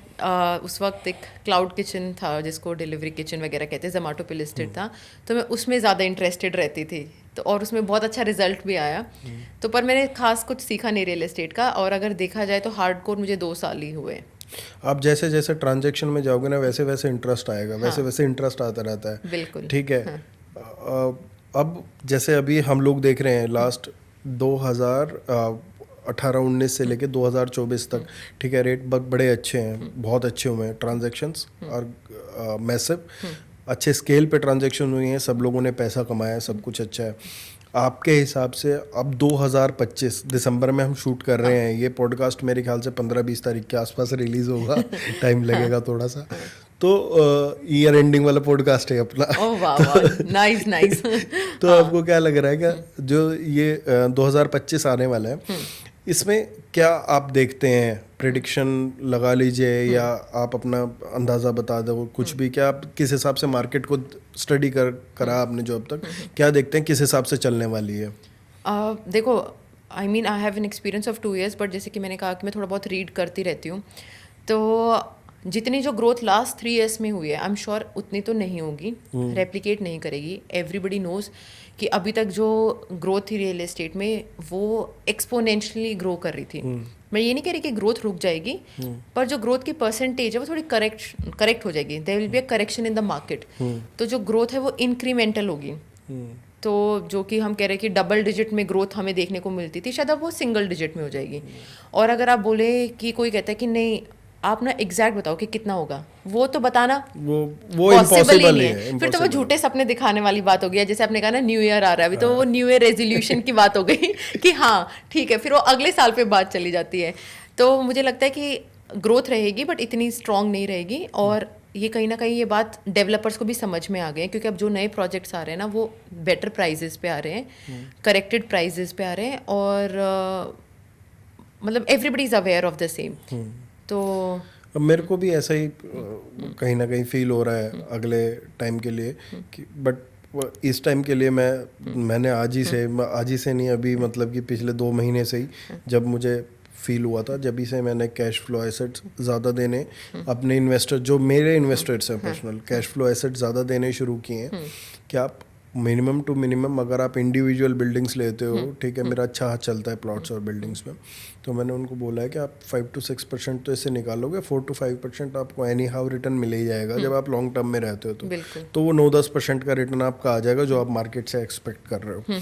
उस वक्त एक क्लाउड किचन था जिसको डिलीवरी किचन वगैरह कहते हैं, जोमेटो पे लिस्टेड था, तो मैं उसमें ज़्यादा इंटरेस्टेड रहती थी, तो और उसमें बहुत अच्छा रिजल्ट भी आया। तो पर मैंने खास कुछ सीखा नहीं रियल एस्टेट का, और अगर देखा जाए तो हार्डकोर मुझे 2 साल ही हुए। आप जैसे जैसे ट्रांजैक्शन में जाओगे ना वैसे वैसे इंटरेस्ट आएगा, वैसे वैसे इंटरेस्ट आता रहता है, बिल्कुल, ठीक है। अब जैसे अभी हम लोग देख रहे हैं लास्ट 2018-19 से लेके 2024 तक, ठीक है, रेट बड़े अच्छे हैं, बहुत अच्छे हुए हैं ट्रांजैक्शंस, और मैसिव अच्छे स्केल पे ट्रांजैक्शन हुई हैं, सब लोगों ने पैसा कमाया है, सब कुछ अच्छा है। आपके हिसाब से अब 2025 दिसंबर में हम शूट कर रहे हैं, ये पॉडकास्ट मेरे ख्याल से 15-20 तारीख के आसपास रिलीज होगा, टाइम लगेगा थोड़ा सा, तो ईयर एंडिंग वाला पॉडकास्ट है अपना। ओह वाह, नाइस नाइस। तो आपको क्या लग रहा है क्या जो ये 2025 आने वाला है, इसमें क्या आप देखते हैं, प्रेडिक्शन लगा लीजिए या आप अपना अंदाज़ा बता दो कुछ भी, क्या आप किस हिसाब से मार्केट को स्टडी करा आपने जो अब तक, क्या देखते हैं किस हिसाब से चलने वाली है? देखो, I mean I have an experience of 2 years, but जैसे कि मैंने कहा कि मैं थोड़ा बहुत रीड करती रहती हूँ, तो जितनी जो ग्रोथ लास्ट 3 years में हुई है, आई एम श्योर उतनी तो नहीं होगी, रेप्लिकेट नहीं करेगी। एवरीबडी नोज कि अभी तक जो ग्रोथ थी रियल एस्टेट में वो एक्सपोनेंशियली ग्रो कर रही थी। मैं ये नहीं कह रही कि ग्रोथ रुक जाएगी, पर जो ग्रोथ की परसेंटेज है वो थोड़ी करेक्ट हो जाएगी, there will be a correction in the market. तो जो ग्रोथ है वो इंक्रीमेंटल होगी, तो जो कि हम कह रहे हैं कि डबल डिजिट में ग्रोथ हमें देखने को मिलती थी, शायद अब वो सिंगल डिजिट में हो जाएगी। और अगर आप बोले कि कोई कहता है कि नहीं आप ना एग्जैक्ट बताओ कि कितना होगा, वो तो बताना वो पॉसिबल ही नहीं है। फिर तो वो झूठे सपने दिखाने वाली बात हो गई है। जैसे आपने कहा ना न्यू ईयर आ रहा है अभी, तो वो न्यू ईयर रेजोल्यूशन की बात हो गई कि हाँ ठीक है, फिर वो अगले साल पे बात चली जाती है। तो मुझे लगता है कि ग्रोथ रहेगी बट इतनी स्ट्रांग नहीं रहेगी, और ये कहीं ना कहीं ये बात डेवलपर्स को भी समझ में आ गई है, क्योंकि अब जो नए प्रोजेक्ट्स आ रहे हैं ना वो बेटर प्राइजेस पे आ रहे हैं, करेक्टेड प्राइजेस पे आ रहे हैं, और मतलब everybody is aware of the same. तो मेरे को भी ऐसा ही कहीं ना कहीं फील हो रहा है अगले टाइम के लिए, बट इस टाइम के लिए मैंने आज ही से नहीं, अभी मतलब कि पिछले 2 महीने से ही जब मुझे फील हुआ था, जब से मैंने कैश फ्लो एसेट्स ज़्यादा देने अपने इन्वेस्टर, जो मेरे इन्वेस्टर्स हैं पर्सनल, कैश फ्लो एसेट्स ज़्यादा देने शुरू किए हैं। कि आप मिनिमम टू मिनिमम अगर आप इंडिविजुअल बिल्डिंग्स लेते हो, ठीक है, मेरा अच्छा हाथ चलता है प्लॉट्स और बिल्डिंग्स में, तो मैंने उनको बोला है कि आप 5 to 6% तो इससे निकालोगे, 4 to 5% आपको एनी हाउ रिटर्न मिल ही जाएगा जब आप लॉन्ग टर्म में रहते हो तो वो 9-10% का रिटर्न आपका आ जाएगा जो आप मार्केट से एक्सपेक्ट कर रहे हो।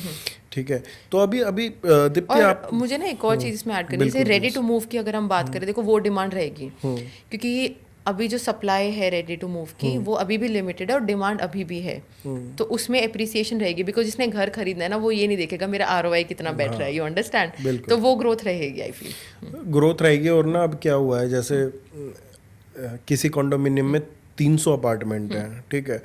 ठीक है, तो अभी दीप्ति आप मुझे ना एक और चीज़ इसमें ऐड करनी है, जैसे रेडी टू मूव की अगर हम बात करें, देखो वो डिमांड रहेगी क्योंकि अभी जो सप्लाई है रेडी टू मूव की वो अभी भी लिमिटेड है और डिमांड अभी भी है, तो उसमें एप्रिसिएशन रहेगी बिकॉज जिसने घर खरीदना है ना वो ये नहीं देखेगा मेरा ROI कितना बेटर है, यू अंडरस्टैंड, तो वो ग्रोथ रहेगी, आई फील ग्रोथ रहेगी। और ना अब क्या हुआ है, जैसे किसी कॉन्डोमिनियम में 300 अपार्टमेंट हैं, ठीक है,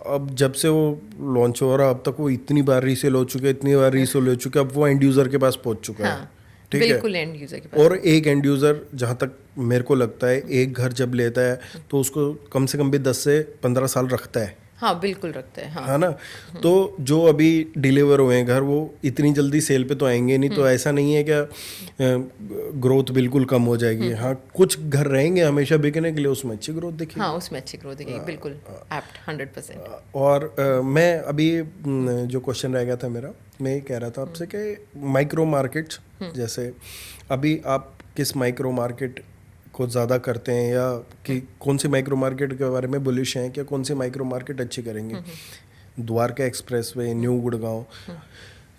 अब जब से वो लॉन्च हो रहा अब तक वो इतनी बार रीसेल हो चुके, इतनी बार रीसेल हो चुके, अब वो एंड यूजर के पास पहुंच चुका है, ठीक है, बिल्कुल एंड यूजर के पास। और एक एंड यूजर जहाँ तक मेरे को लगता है एक घर जब लेता है तो उसको कम से कम भी 10 से 15 साल रखता है। हाँ बिल्कुल रखते हैं, हाँ है ना, तो जो अभी डिलीवर हुए हैं घर वो इतनी जल्दी सेल पे तो आएंगे नहीं, तो ऐसा नहीं है क्या ग्रोथ बिल्कुल कम हो जाएगी। हाँ, कुछ घर रहेंगे हमेशा बिकने के लिए, उसमें अच्छी ग्रोथ दिखेगी। हाँ उसमें अच्छी ग्रोथ दिखेगी, बिल्कुल एप्ट 100%। और मैं अभी जो क्वेश्चन रह गया था मेरा, मैं ये कह रहा था आपसे कि माइक्रो मार्केट्स, जैसे अभी आप किस माइक्रो मार्केट को ज़्यादा करते हैं, या कि कौन सी माइक्रो मार्केट के बारे में बुलिश हैं, कि कौन सी माइक्रो मार्केट अच्छी करेंगे? द्वारका एक्सप्रेसवे, न्यू गुड़गांव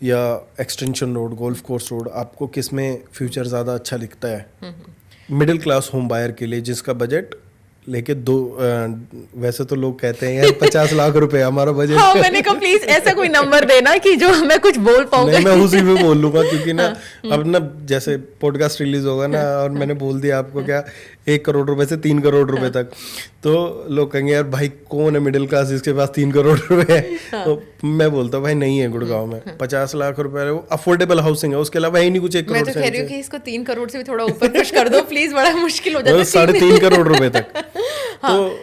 या extension road, golf course road, आपको किस में फ्यूचर ज़्यादा अच्छा दिखता है मिडिल क्लास होम बायर के लिए जिसका बजट लेके वैसे तो लोग कहते हैं यार 50 लाख रुपए हमारा बजट। हाँ, मैंने कहा प्लीज ऐसा कोई नंबर देना कि जो मैं कुछ बोल पाऊँ। नहीं, मैं उसी में बोल लूंगा क्योंकि ना अब ना जैसे पॉडकास्ट रिलीज होगा ना और मैंने बोल दिया आपको क्या 1 करोड़ रुपए से 3 करोड़ रुपए तक, तो लोग कहेंगे यार भाई कौन है मिडिल क्लास जिसके पास 3 करोड़ रुपए है। तो मैं बोलता हूँ भाई नहीं है, गुड़गांव में 50 लाख रुपए वो अफोर्डेबल हाउसिंग है, उसके अलावा ही नहीं कुछ 1 करोड़। मैं तो कह रही हूँ कि इसको 3 करोड़ से भी थोड़ा ऊपर पुश कर दो प्लीज, बड़ा मुश्किल हो जाता है 3.5 करोड़ रुपए तक। तो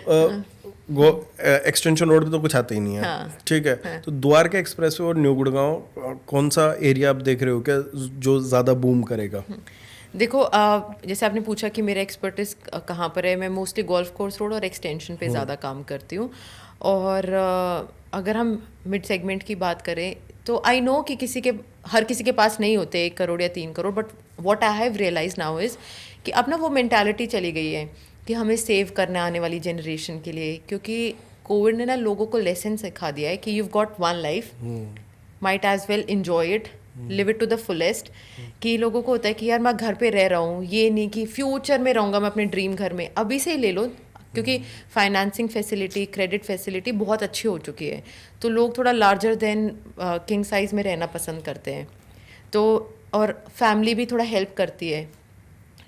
एक्सटेंशन रोड पे तो कुछ आता ही नहीं है, ठीक है। तो द्वारका एक्सप्रेस और न्यू गुड़गांव कौन सा एरिया आप देख रहे हो क्या जो ज़्यादा बूम करेगा? देखो जैसे आपने पूछा कि मेरा एक्सपर्टिस कहाँ पर है, मैं मोस्टली गोल्फ कोर्स रोड और एक्सटेंशन पे ज़्यादा काम करती हूँ। और अगर हम मिड सेगमेंट की बात करें तो आई नो कि हर किसी के पास नहीं होते 1 करोड़ या 3 crore, but what I have realise now is कि अब ना वो मेंटालिटी चली गई है कि हमें सेव करना आने वाली जनरेशन के लिए, क्योंकि कोविड ने ना लोगों को लेसन सिखा दिया है कि you got one life, might as well enjoy it, live it to the fullest. कि लोगों को होता है कि यार मैं घर पे रह रहा हूँ, ये नहीं कि फ्यूचर में रहूँगा मैं अपने ड्रीम घर में, अभी से ही ले लो, क्योंकि फाइनेंसिंग फैसिलिटी, क्रेडिट फैसिलिटी बहुत अच्छी हो चुकी है, तो लोग थोड़ा लार्जर देन किंग साइज में रहना पसंद करते हैं। तो और फैमिली भी थोड़ा हेल्प करती है,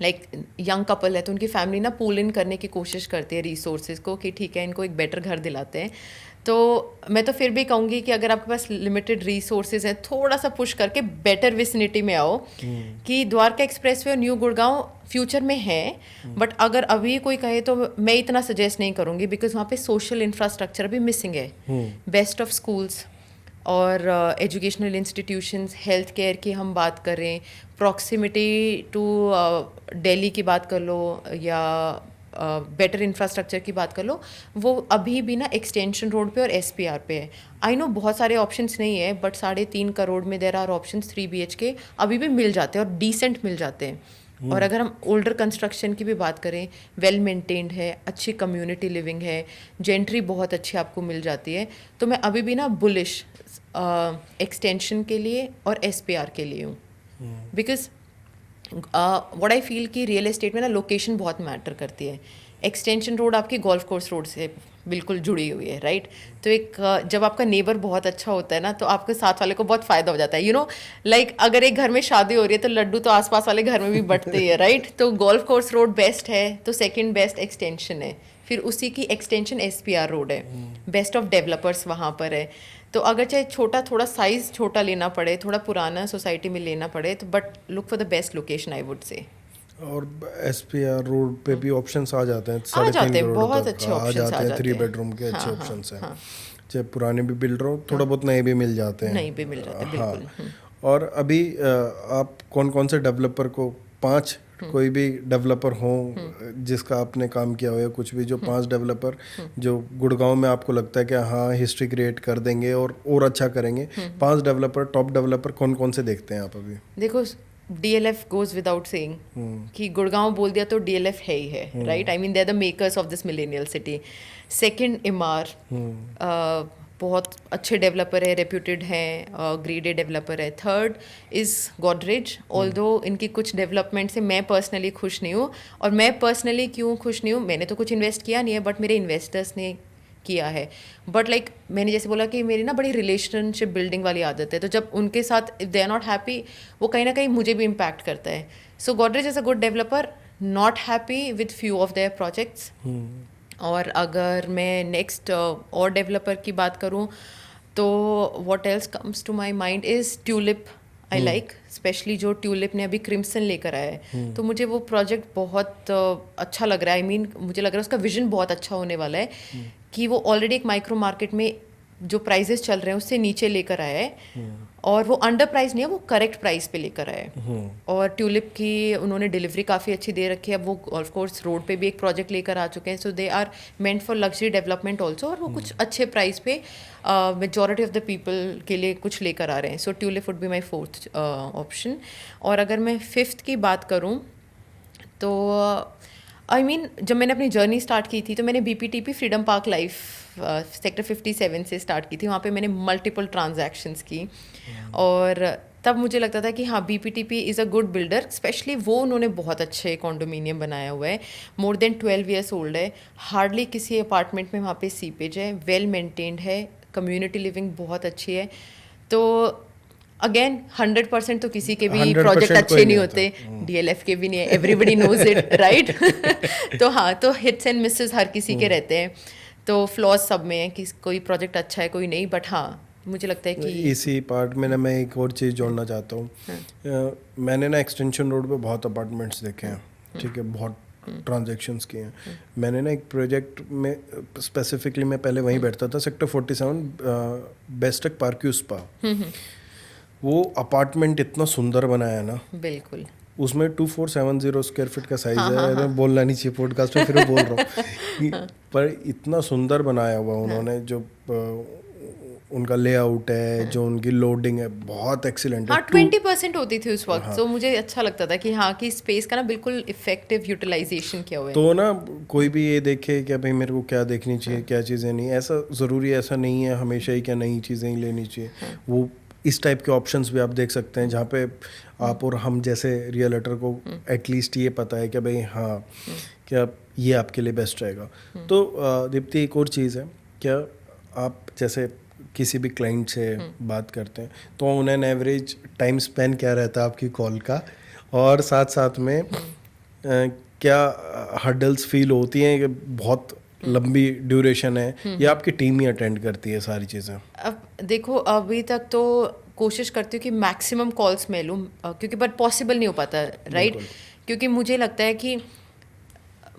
लाइक यंग कपल है तो उनकी फैमिली ना पूल इन करने की कोशिश करती है रिसोर्सेज को कि ठीक है इनको एक बेटर घर दिलाते हैं। तो मैं तो फिर भी कहूँगी कि अगर आपके पास लिमिटेड रिसोर्सेज हैं, थोड़ा सा पुश करके बेटर विसिनिटी में आओ। कि द्वारका एक्सप्रेसवे और न्यू गुड़गांव फ्यूचर में है, बट अगर अभी कोई कहे तो मैं इतना सजेस्ट नहीं करूँगी, बिकॉज वहाँ पे सोशल इंफ्रास्ट्रक्चर भी मिसिंग है। बेस्ट ऑफ स्कूल्स और एजुकेशनल इंस्टीट्यूशंस, हेल्थ केयर की हम बात करें, प्रॉक्सिमिटी टू दिल्ली की बात कर लो या बेटर इंफ्रास्ट्रक्चर की बात कर लो, वो अभी भी ना एक्सटेंशन रोड पे और SPR पे है। आई नो बहुत सारे ऑप्शंस नहीं है, बट 3.5 करोड़ में देर आर ऑप्शंस 3 BHK अभी भी मिल जाते हैं और डिसेंट मिल जाते हैं। और अगर हम ओल्डर कंस्ट्रक्शन की भी बात करें, वेल मेंटेन्ड है, अच्छी कम्युनिटी लिविंग है, जेंट्री बहुत अच्छी आपको मिल जाती है। तो मैं अभी भी ना बुलिश एक्सटेंशन के लिए और SPR के लिए हूँ, बिकॉज व्हाट आई फील कि रियल एस्टेट में ना लोकेशन बहुत मैटर करती है। एक्सटेंशन रोड आपकी गोल्फ कोर्स रोड से बिल्कुल जुड़ी हुई है, राइट। तो एक जब आपका नेबर बहुत अच्छा होता है ना, तो आपके साथ वाले को बहुत फ़ायदा हो जाता है। यू नो लाइक अगर एक घर में शादी हो रही है तो लड्डू तो आसपास वाले घर में भी बंटते ही है, राइट। तो गोल्फ कोर्स रोड बेस्ट है, तो सेकंड बेस्ट एक्सटेंशन है, फिर उसी की एक्सटेंशन SPR रोड है, बेस्ट ऑफ डेवलपर्स वहाँ पर है। तो अगर चाहे छोटा, थोड़ा साइज़ छोटा लेना पड़े, थोड़ा पुराना सोसाइटी में लेना पड़े, तो but look for the best location I would say. और SPR रोड पे भी ऑप्शंस आ जाते हैं, आ जाते हैं, बहुत अच्छे ऑप्शंस आ जाते हैं, 3 बेडरूम के अच्छे ऑप्शंस हैं। चाहे पुराने भी बिल्डर हो, थोड़ा बहुत नए भी मिल जाते हैं, नए भी मिल जाते हैं, बिल्कुल। और अभी आप कौन कौन से डेवलपर को 5 कोई भी डेवलपर हो जिसका आपने काम किया हो या कुछ भी, जो 5 डेवलपर जो गुड़गांव में आपको लगता है कि हाँ हिस्ट्री क्रिएट कर देंगे और अच्छा करेंगे, 5 डेवलपर, टॉप डेवलपर कौन कौन से देखते हैं आप अभी? देखो, DLF goes without saying कि गुड़गांव बोल दिया तो DLF है ही है, right? I mean they are the makers of this millennial city. Second Emaar, बहुत अच्छे डेवलपर है, रेप्यूटेड हैं, ग्रेड ए डेवलपर है। थर्ड इज़ गोदरेज, ऑल्दो इनकी कुछ डेवलपमेंट से मैं पर्सनली खुश नहीं हूँ। और मैं पर्सनली क्यों खुश नहीं हूँ, मैंने तो कुछ इन्वेस्ट किया नहीं है, बट मेरे इन्वेस्टर्स ने किया है। बट लाइक मैंने जैसे बोला कि मेरी ना बड़ी रिलेशनशिप बिल्डिंग वाली आदत है, तो जब उनके साथ if they are not happy, वो कहीं ना कहीं मुझे भी इम्पैक्ट करता है। So Godrej is a good developer, not happy with few of their projects. और अगर मैं नेक्स्ट और डेवलपर की बात करूं तो what else comes to my mind is Tulip. I like specially जो ट्यूलिप ने अभी क्रिम्सन लेकर आया है, तो मुझे वो प्रोजेक्ट बहुत अच्छा लग रहा है। आई मीन मुझे लग रहा है उसका विजन बहुत अच्छा होने वाला है कि वो ऑलरेडी एक माइक्रो मार्केट में जो प्राइजेस चल रहे हैं उससे नीचे लेकर आया है, और वो अंडर प्राइस नहीं है, वो करेक्ट प्राइस पे लेकर आया है। और ट्यूलिप की उन्होंने डिलीवरी काफ़ी अच्छी दे रखी है। अब वो ऑफ कोर्स रोड पे भी एक प्रोजेक्ट लेकर आ चुके हैं, so they are meant for luxury development also, और वो कुछ अच्छे प्राइस पे मेजॉरिटी ऑफ द पीपल के लिए कुछ लेकर आ रहे हैं। So tulip would be my 4th option. और अगर मैं 5th की बात करूँ तो आई मीन जब मैंने अपनी जर्नी स्टार्ट की थी तो मैंने BPTP freedom park life sector 57 से स्टार्ट की थी। वहाँ पे मैंने मल्टीपल ट्रांजैक्शंस की, और तब मुझे लगता था कि हाँ BPTP is a good builder. Specially वो उन्होंने बहुत अच्छे कॉन्डोमिनियम बनाया हुआ है, मोर देन 12 ईयर्स ओल्ड है, हार्डली किसी अपार्टमेंट में वहाँ पे सीपेज है, वेल मेंटेन्ड है, कम्युनिटी लिविंग बहुत अच्छी है। तो अगेन 100% तो किसी के भी 100% प्रोजेक्ट कोई अच्छे नहीं नहीं होते, DLF के भी नहीं है, एवरीबडी नोज इट, राइट? तो हाँ, तो हिट्स एंड मिसेस हर किसी के रहते हैं, तो फ्लॉज सब में है कि कोई प्रोजेक्ट अच्छा है कोई नहीं। बट हाँ मुझे लगता है कि इसी पार्ट में ना मैं एक और चीज़ जोड़ना चाहता हूँ। मैंने ना एक्सटेंशन रोड पे बहुत अपार्टमेंट्स देखे हैं, ठीक है, बहुत ट्रांजैक्शंस किए हैं। मैंने ना एक प्रोजेक्ट में स्पेसिफिकली मैं पहले वहीं बैठता था, सेक्टर 47 बेस्टक पार्क्यू स्पा। वो अपार्टमेंट इतना सुंदर बनाया ना, बिल्कुल उसमें 2470 स्क्वायर फीट का साइज है। मैं बोलना नहीं चाहिए पॉडकास्ट में, फिर बोल रहा हूँ पर इतना सुंदर बनाया हुआ उन्होंने, जो उनका लेआउट है, जो उनकी लोडिंग है, बहुत एक्सीलेंट है। हाँ 20% होती थी उस वक्त, तो मुझे अच्छा लगता था कि हाँ कि स्पेस का ना बिल्कुल इफेक्टिव यूटिलाइजेशन किया हुआ है। तो ना कोई भी ये देखे कि भाई मेरे को क्या देखनी चाहिए, क्या चीज़ें नहीं, ऐसा ज़रूरी ऐसा नहीं है हमेशा ही क्या नई चीज़ें ही लेनी चाहिए। वो इस टाइप के ऑप्शंस भी आप देख सकते हैं, जहाँ पे आप और हम जैसे रियलेटर को एटलीस्ट ये पता है कि भाई हाँ क्या ये आपके लिए बेस्ट रहेगा। तो दीप्ति एक और चीज़ है, क्या आप जैसे किसी भी क्लाइंट से बात करते हैं तो उन्हें एवरेज टाइम स्पेन क्या रहता है आपकी कॉल का, और साथ साथ में क्या हर्डल्स फील होती हैं कि बहुत लंबी ड्यूरेशन है, या आपकी टीम ही अटेंड करती है सारी चीज़ें? अब देखो, अभी तक तो कोशिश करती हूँ कि मैक्सिमम कॉल्स मैं लूँ, क्योंकि बट पॉसिबल नहीं हो पाता, राइट? क्योंकि मुझे लगता है कि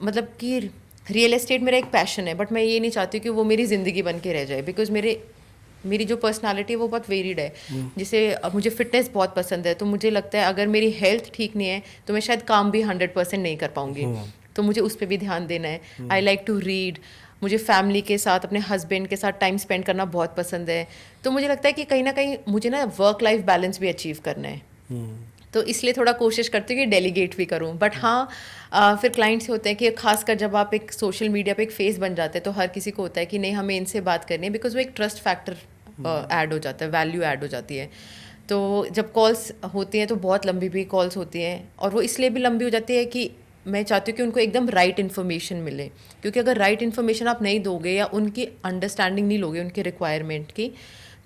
मतलब कि रियल एस्टेट मेरा एक पैशन है, बट मैं ये नहीं चाहती कि वो मेरी ज़िंदगी बन के रह जाए, बिकॉज मेरी जो पर्सनालिटी है वो बहुत वेरिड है। जिसे मुझे फिटनेस बहुत पसंद है, तो मुझे लगता है अगर मेरी हेल्थ ठीक नहीं है तो मैं शायद काम भी 100% नहीं कर पाऊँगी, तो मुझे उस पर भी ध्यान देना है। आई लाइक टू रीड, मुझे फैमिली के साथ, अपने हस्बैंड के साथ टाइम स्पेंड करना बहुत पसंद है। तो मुझे लगता है कि कहीं ना कहीं मुझे ना वर्क लाइफ बैलेंस भी अचीव करना है, तो इसलिए थोड़ा कोशिश करती हूँ कि डेलीगेट भी करूँ। बट हाँ फिर क्लाइंट्स होते हैं कि खासकर जब आप एक सोशल मीडिया पे एक फेस बन जाते हैं तो हर किसी को होता है कि नहीं हमें इनसे बात करनी है, बिकॉज वो एक ट्रस्ट फैक्टर ऐड हो जाता है, वैल्यू ऐड हो जाती है। तो जब कॉल्स होती हैं तो बहुत लंबी भी कॉल्स होती हैं, और वो इसलिए भी लंबी हो जाती है कि मैं चाहती हूँ कि उनको एकदम राइट इन्फॉर्मेशन मिले, क्योंकि अगर राइट इन्फॉर्मेशन आप नहीं दोगे या उनकी अंडरस्टैंडिंग नहीं लोगे उनके रिक्वायरमेंट की,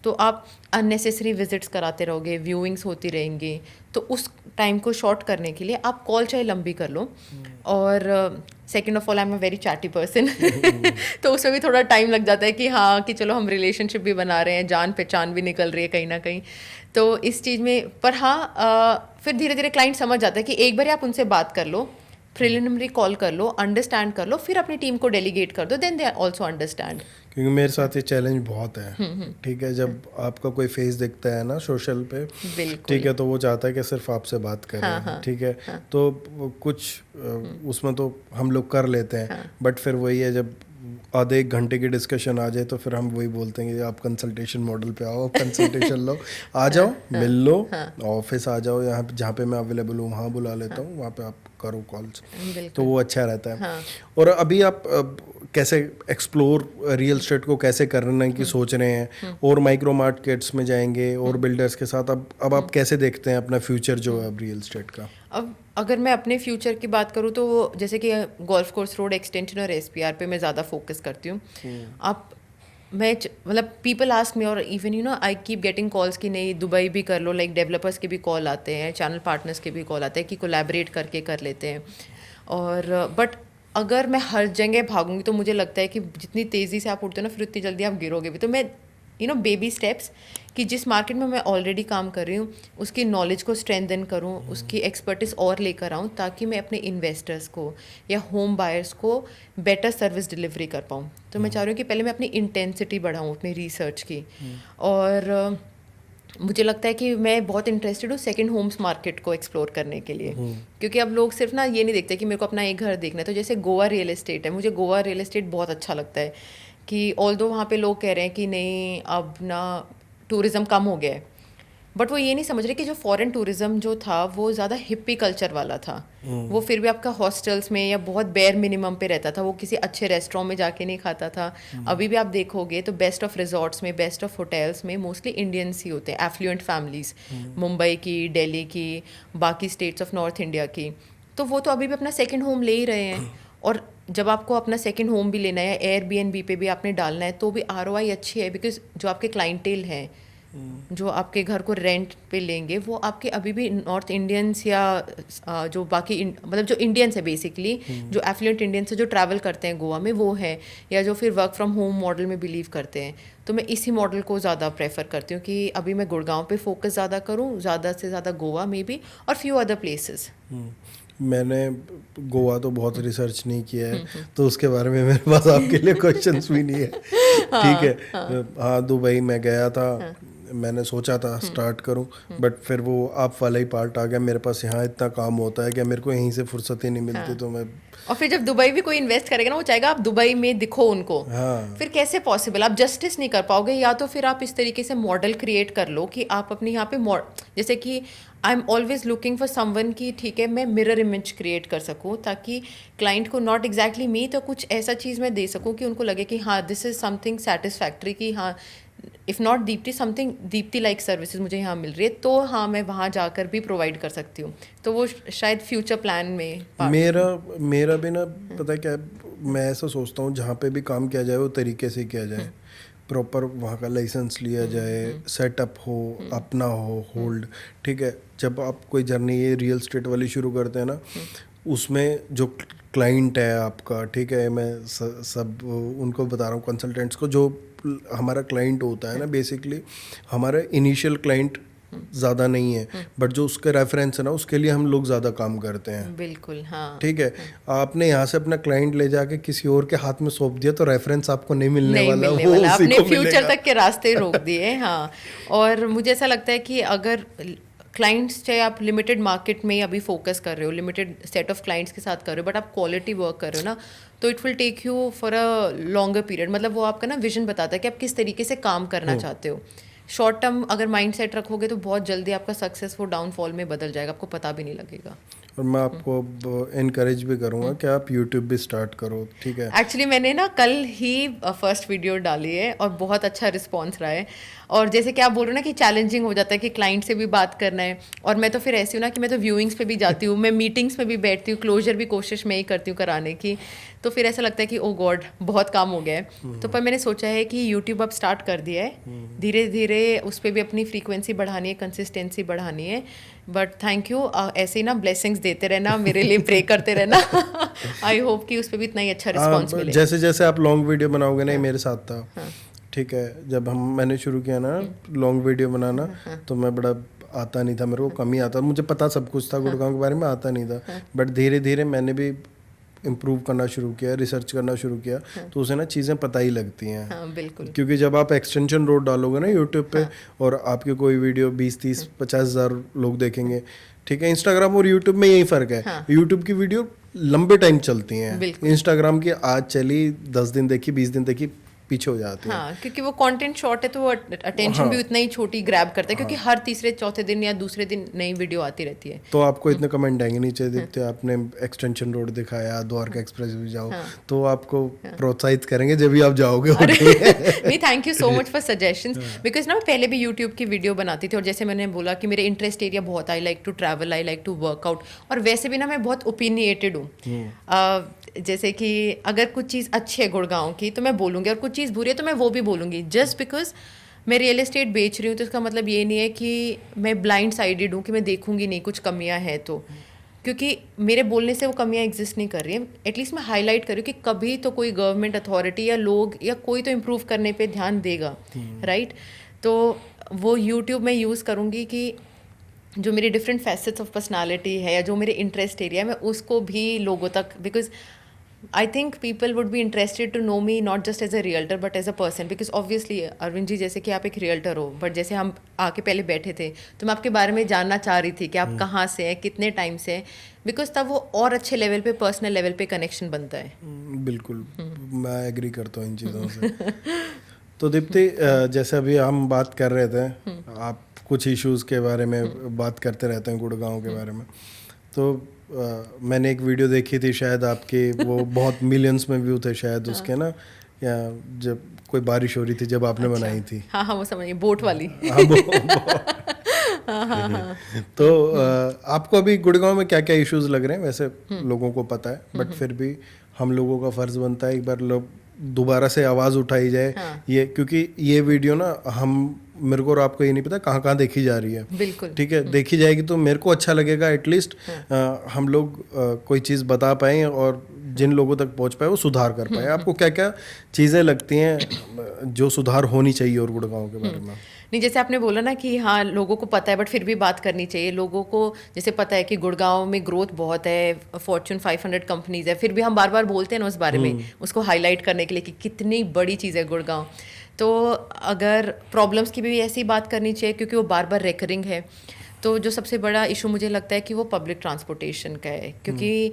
तो आप अननेसेसरी विजिट्स कराते रहोगे, व्यूइंग्स होती रहेंगी। तो उस टाइम को शॉर्ट करने के लिए आप कॉल चाहे लंबी कर लो। और second of all I am a very chatty person, तो उसमें भी थोड़ा टाइम लग जाता है कि हाँ कि चलो हम रिलेशनशिप भी बना रहे हैं, जान पहचान भी निकल रही है कहीं ना कहीं, तो इस चीज़ में। पर हाँ फिर धीरे धीरे क्लाइंट समझ जाता है कि एक बार आप उनसे बात कर लो प्रिलिमिनरी कॉल कर लो, अंडरस्टैंड कर लो, फिर अपनी टीम को डेलीगेट कर दो, देन दे ऑल्सो अंडरस्टैंड। क्योंकि मेरे साथ ये चैलेंज बहुत है, ठीक है, जब आपका कोई फेस दिखता है ना सोशल पे, ठीक है, तो वो चाहता है कि सिर्फ आपसे बात करें, ठीक है, तो कुछ उसमें तो हम लोग कर लेते हैं, बट फिर वही है, जब आधे एक घंटे की डिस्कशन आ जाए तो फिर हम वही बोलते हैं कि आप कंसल्टेशन मॉडल पे आओ, कंसल्टेशन लो, आ जाओ, मिल लो, ऑफिस आ जाओ, यहाँ जहाँ पे मैं अवेलेबल हूँ वहाँ बुला लेता हूँ, वहाँ पे आप करो कॉल्स, तो वो अच्छा रहता है। और अभी आप कैसे एक्सप्लोर रियल एस्टेट को कैसे करने की सोच रहे हैं, और माइक्रो मार्केट्स में जाएंगे और बिल्डर्स के साथ, अब आप कैसे देखते हैं अपना फ्यूचर जो है अब रियल एस्टेट का? अब अगर मैं अपने फ्यूचर की बात करूँ तो जैसे कि गोल्फ कोर्स रोड एक्सटेंशन और एसपीआर पे मैं ज़्यादा फोकस करती हूँ। आप मतलब पीपल आस्क मी, और even you know I keep getting calls कि नहीं दुबई भी कर लो, लाइक डेवलपर्स के भी कॉल आते हैं, चैनल पार्टनर्स के भी कॉल आते हैं कि कोलैबोरेट करके कर लेते हैं। और बट अगर मैं हर जगह भागूंगी तो मुझे लगता है कि जितनी तेज़ी से आप उठते हो ना, फिर उतनी जल्दी आप गिरोगे भी। तो मैं बेबी स्टेप्स, कि जिस मार्केट में मैं ऑलरेडी काम कर रही हूँ उसकी नॉलेज को स्ट्रेंथन करूँ, उसकी एक्सपर्टीज और लेकर आऊँ, ताकि मैं अपने इन्वेस्टर्स को या होम बायर्स को बेटर सर्विस डिलीवरी कर पाऊँ। तो मैं चाह रही हूँ कि पहले मैं अपनी इंटेंसिटी बढ़ाऊँ अपनी रिसर्च की, और मुझे लगता है कि मैं बहुत इंटरेस्टेड हूँ सेकंड होम्स मार्केट को एक्सप्लोर करने के लिए, क्योंकि अब लोग सिर्फ ना ये नहीं देखते कि मेरे को अपना एक घर देखना है। तो जैसे गोवा रियल एस्टेट है, मुझे गोवा रियल एस्टेट बहुत अच्छा लगता है कि ऑल्दो वहाँ पे लोग कह रहे हैं कि नहीं अब ना टूरिज़्म कम हो गया है, बट वो ये नहीं समझ रहे कि जो फॉरेन टूरिज़्म जो था वो ज़्यादा हिप्पी कल्चर वाला था। वो फिर भी आपका हॉस्टल्स में या बहुत बेयर मिनिमम पे रहता था, वो किसी अच्छे रेस्टोरेंट में जाके नहीं खाता था। अभी भी आप देखोगे तो बेस्ट ऑफ रिजॉर्ट्स में, बेस्ट ऑफ होटल्स में मोस्टली इंडियंस ही होते हैं, एफ्लुएंट फैमिलीज़, मुंबई की, दिल्ली की, बाकी स्टेट्स ऑफ नॉर्थ इंडिया की। तो वो तो अभी भी अपना सेकेंड होम ले ही रहे हैं। और जब आपको अपना सेकंड होम भी लेना है, एयरबीएनबी पे भी आपने डालना है, तो भी आरओआई अच्छी है, बिकॉज जो आपके क्लाइंटेल हैं जो आपके घर को रेंट पे लेंगे वो आपके अभी भी नॉर्थ इंडियंस या जो बाकी मतलब जो इंडियंस है बेसिकली, जो एफ्लुएंट इंडियंस है जो ट्रैवल करते हैं गोवा में वो है, या जो फिर वर्क फ्रॉम होम मॉडल में बिलीव करते हैं। तो मैं इसी मॉडल को ज़्यादा प्रेफर करती हूँ कि अभी मैं गुड़गांव पे फोकस ज़्यादा करूँ, ज़्यादा से ज़्यादा गोवा में भी, और फ्यू अदर प्लेसेस। मैंने गोवा तो बहुत रिसर्च नहीं किया है, तो उसके बारे में मेरे पास आपके लिए क्वेश्चंस भी नहीं है, ठीक है। हाँ, दुबई में गया था, मैंने सोचा था स्टार्ट करूं, बट फिर वो आप वाला ही पार्ट आ गया मेरे पास। यहाँ इतना काम होता है कि मेरे को यहीं से फुर्सत ही नहीं मिलती, तो मैं और फिर जब दुबई भी कोई इन्वेस्ट करेगा ना, वो चाहेगा आप दुबई में दिखो उनको। फिर कैसे पॉसिबल, आप जस्टिस नहीं कर पाओगे। या तो फिर आप इस तरीके से मॉडल क्रिएट कर लो कि आप अपने यहाँ पे जैसे कि I am always looking for someone की ठीक है मैं मिरर इमेज क्रिएट कर सकूँ, ताकि क्लाइंट को नॉट एग्जैक्टली मी तो कुछ ऐसा चीज़ मैं दे सकूँ कि उनको लगे कि हाँ दिस इज़ समथिंग सेटिस्फैक्ट्री, कि हाँ if not Deepti something Deepti like services मुझे यहाँ मिल रही है, तो हाँ मैं वहाँ जाकर भी प्रोवाइड कर सकती हूँ। तो वो शायद फ्यूचर प्लान में मेरा भी ना, पता है क्या, मैं ऐसा सोचता हूँ जहाँ पे भी काम किया जाए वो तरीके से किया जाए, प्रॉपर वहाँ का लाइसेंस लिया जाए, सेटअप हो, अपना हो, होल्ड, ठीक है। जब आप कोई जर्नी ये रियल एस्टेट वाली शुरू करते हैं ना, उसमें जो क्लाइंट है आपका, ठीक है, मैं सब उनको बता रहा हूँ कंसल्टेंट्स को, जो हमारा क्लाइंट होता है ना, बेसिकली हमारा इनिशियल क्लाइंट ज़्यादा नहीं है, बट जो उसके रेफरेंस है ना उसके लिए हम लोग ज़्यादा काम करते हैं। बिल्कुल, हाँ, ठीक है। आपने यहाँ से अपना क्लाइंट ले जाके किसी और के हाथ में सौंप दिया तो रेफरेंस आपको नहीं मिलने वाला, वो आपने फ्यूचर तक के रास्ते रोक दिए। हाँ, और मुझे ऐसा लगता है कि अगर क्लाइंट्स चाहे आप लिमिटेड मार्केट में अभी फोकस कर रहे हो, लिमिटेड सेट ऑफ क्लाइंट्स के साथ कर रहे हो, बट आप क्वालिटी वर्क कर रहे हो ना, तो it will take you for a longer period. मतलब वो आपका ना विजन बताता है कि आप किस तरीके से काम करना चाहते हो। शॉर्ट टर्म अगर माइंड सेट रखोगे तो बहुत जल्दी आपका सक्सेस वो डाउनफॉल में बदल जाएगा, आपको पता भी नहीं लगेगा। और मैं आपको इनकरेज भी करूँगा कि आप यूट्यूब भी स्टार्ट करो, ठीक है। एक्चुअली मैंने ना कल ही फर्स्ट वीडियो डाली है और बहुत अच्छा रिस्पॉन्स रहा है। और जैसे कि आप बोल रहे हो ना कि चैलेंजिंग हो जाता है कि क्लाइंट से भी बात करना है, और मैं तो फिर ऐसी हूँ ना कि मैं तो व्यूइंग्स पे भी जाती हूँ, मैं मीटिंग्स में भी बैठती हूँ, क्लोजर भी कोशिश मैं ही करती हूँ कराने की। तो फिर ऐसा लगता है कि ओ गॉड बहुत काम हो गया है। तो पर मैंने सोचा है कि यूट्यूब अब स्टार्ट कर दिया है, धीरे धीरे उस पर भी अपनी फ्रीक्वेंसी बढ़ानी है, कंसिस्टेंसी बढ़ानी है। बट थैंक यू, ऐसे ही ना ब्लेसिंग्स देते रहना, मेरे लिए प्रे करते रहना। आई होप कि उस पर भी इतना ही अच्छा रिस्पॉन्स मिले। जैसे जैसे आप लॉन्ग वीडियो बनाओगे ना, मेरे साथ था, ठीक है, जब मैंने शुरू किया ना लॉन्ग वीडियो बनाना, तो मैं बड़ा आता नहीं था, मेरे को कम ही आता, मुझे पता सब कुछ था गुड़गांव के बारे में, आता नहीं था। बट धीरे धीरे मैंने भी इम्प्रूव करना शुरू किया, रिसर्च करना शुरू किया, तो उसे ना चीज़ें पता ही लगती हैं। हाँ, बिल्कुल। क्योंकि जब आप एक्सटेंशन रोड डालोगे ना यूट्यूब पे, और आपकी कोई वीडियो 20-30-50,000 लोग देखेंगे, ठीक है। इंस्टाग्राम और यूट्यूब में यही फ़र्क है, यूट्यूब की वीडियो लंबे टाइम चलती हैं, इंस्टाग्राम की आज चली 10 दिन देखी, 20 दिन देखी, पीछे हो जाती है। हाँ, क्योंकि वो कंटेंट शॉर्ट है तो वो अटेंशन भी उतना ही छोटी ग्रैब करता है, क्योंकि हर तीसरे चौथे दिन या दूसरे दिन नई वीडियो आती रहती है। तो आपको इतने कमेंट आएंगे नीचे, देखते आपने एक्सटेंशन रोड दिखाया, द्वारका एक्सप्रेस भी जाओ, तो आपको प्रोत्साहित करेंगे जब भी आप जाओगे। नहीं, thank you so much for suggestions, because ना मैं पहले भी यूट्यूब की वीडियो बनाती थी, और जैसे मैंने बोला कि मेरे इंटरेस्ट एरिया बहुत, I like to travel, I like to workout, और वैसे भी ना मैं बहुत ओपिनिएटेड हूँ। जैसे कि अगर कुछ चीज़ अच्छी है गुड़गांव की तो मैं बोलूँगी, और कुछ चीज़ बुरी है तो मैं वो भी बोलूँगी। जस्ट बिकॉज मैं रियल एस्टेट बेच रही हूँ तो इसका मतलब ये नहीं है कि मैं ब्लाइंड साइडेड हूँ, कि मैं देखूँगी नहीं कुछ कमियाँ हैं तो, क्योंकि मेरे बोलने से वो कमियाँ एग्जिस्ट नहीं कर रही हैं। एटलीस्ट मैं हाईलाइट करूँ कि कभी तो कोई गवर्नमेंट अथॉरिटी या लोग या कोई तो इम्प्रूव करने पे ध्यान देगा, राइट। तो वो यूट्यूब में यूज़ करूँगी कि जो मेरे डिफरेंट फैसेट्स ऑफ पर्सनालिटी है या जो मेरे इंटरेस्ट एरिया है, मैं उसको भी लोगों तक, because I think people would be interested to know me not just as a realtor but as a person, because obviously Arvind ji, जैसे कि आप एक रियल्टर हो, बट जैसे हम आके पहले बैठे थे तो मैं आपके बारे में जानना चाह रही थी कि आप कहाँ से हैं, कितने टाइम से हैं, बिकॉज तब वो और अच्छे लेवल पे, पर्सनल लेवल पे कनेक्शन बनता है। बिल्कुल, मैं एग्री करता हूँ इन चीज़ों से। तो दीप्ति, जैसे अभी हम बात कर रहे थे, आप कुछ इश्यूज़ के बारे में बात करते रहते हैं गुड़गांव के बारे में, तो मैंने एक वीडियो देखी थी शायद आपकी, वो बहुत मिलियंस में व्यू थे शायद उसके ना, या जब कोई बारिश हो रही थी जब आपने बनाई थी। हाँ हाँ, वो समझिए, बोट वाली। हाँ, तो आपको अभी गुड़गांव में क्या क्या इश्यूज लग रहे हैं? वैसे लोगों को पता है, बट फिर भी हम लोगों का फर्ज बनता है एक बार लोग दोबारा से आवाज़ उठाई जाए। ये क्योंकि ये वीडियो ना, हम, मेरे को और आपको ये नहीं पता कहाँ कहाँ देखी जा रही है। बिल्कुल, ठीक है, देखी जाएगी तो मेरे को अच्छा लगेगा, एटलीस्ट हम लोग कोई चीज़ बता पाएँ और जिन लोगों तक पहुँच पाए वो सुधार कर पाए। आपको क्या क्या चीज़ें लगती हैं जो सुधार होनी चाहिए और गुड़गांव के बारे में? नहीं, जैसे आपने बोला ना कि हाँ लोगों को पता है बट फिर भी बात करनी चाहिए। लोगों को जैसे पता है कि गुड़गांव में ग्रोथ बहुत है, फॉर्च्यून 500 कंपनीज है, फिर भी हम बार बार बोलते हैं ना उस बारे में, उसको हाईलाइट करने के लिए कि कितनी बड़ी चीज़ है गुड़गांव। तो अगर प्रॉब्लम्स की भी ऐसी बात करनी चाहिए क्योंकि वो बार बार रेकरिंग है। तो जो सबसे बड़ा इशू मुझे लगता है कि वो पब्लिक ट्रांसपोर्टेशन का है, क्योंकि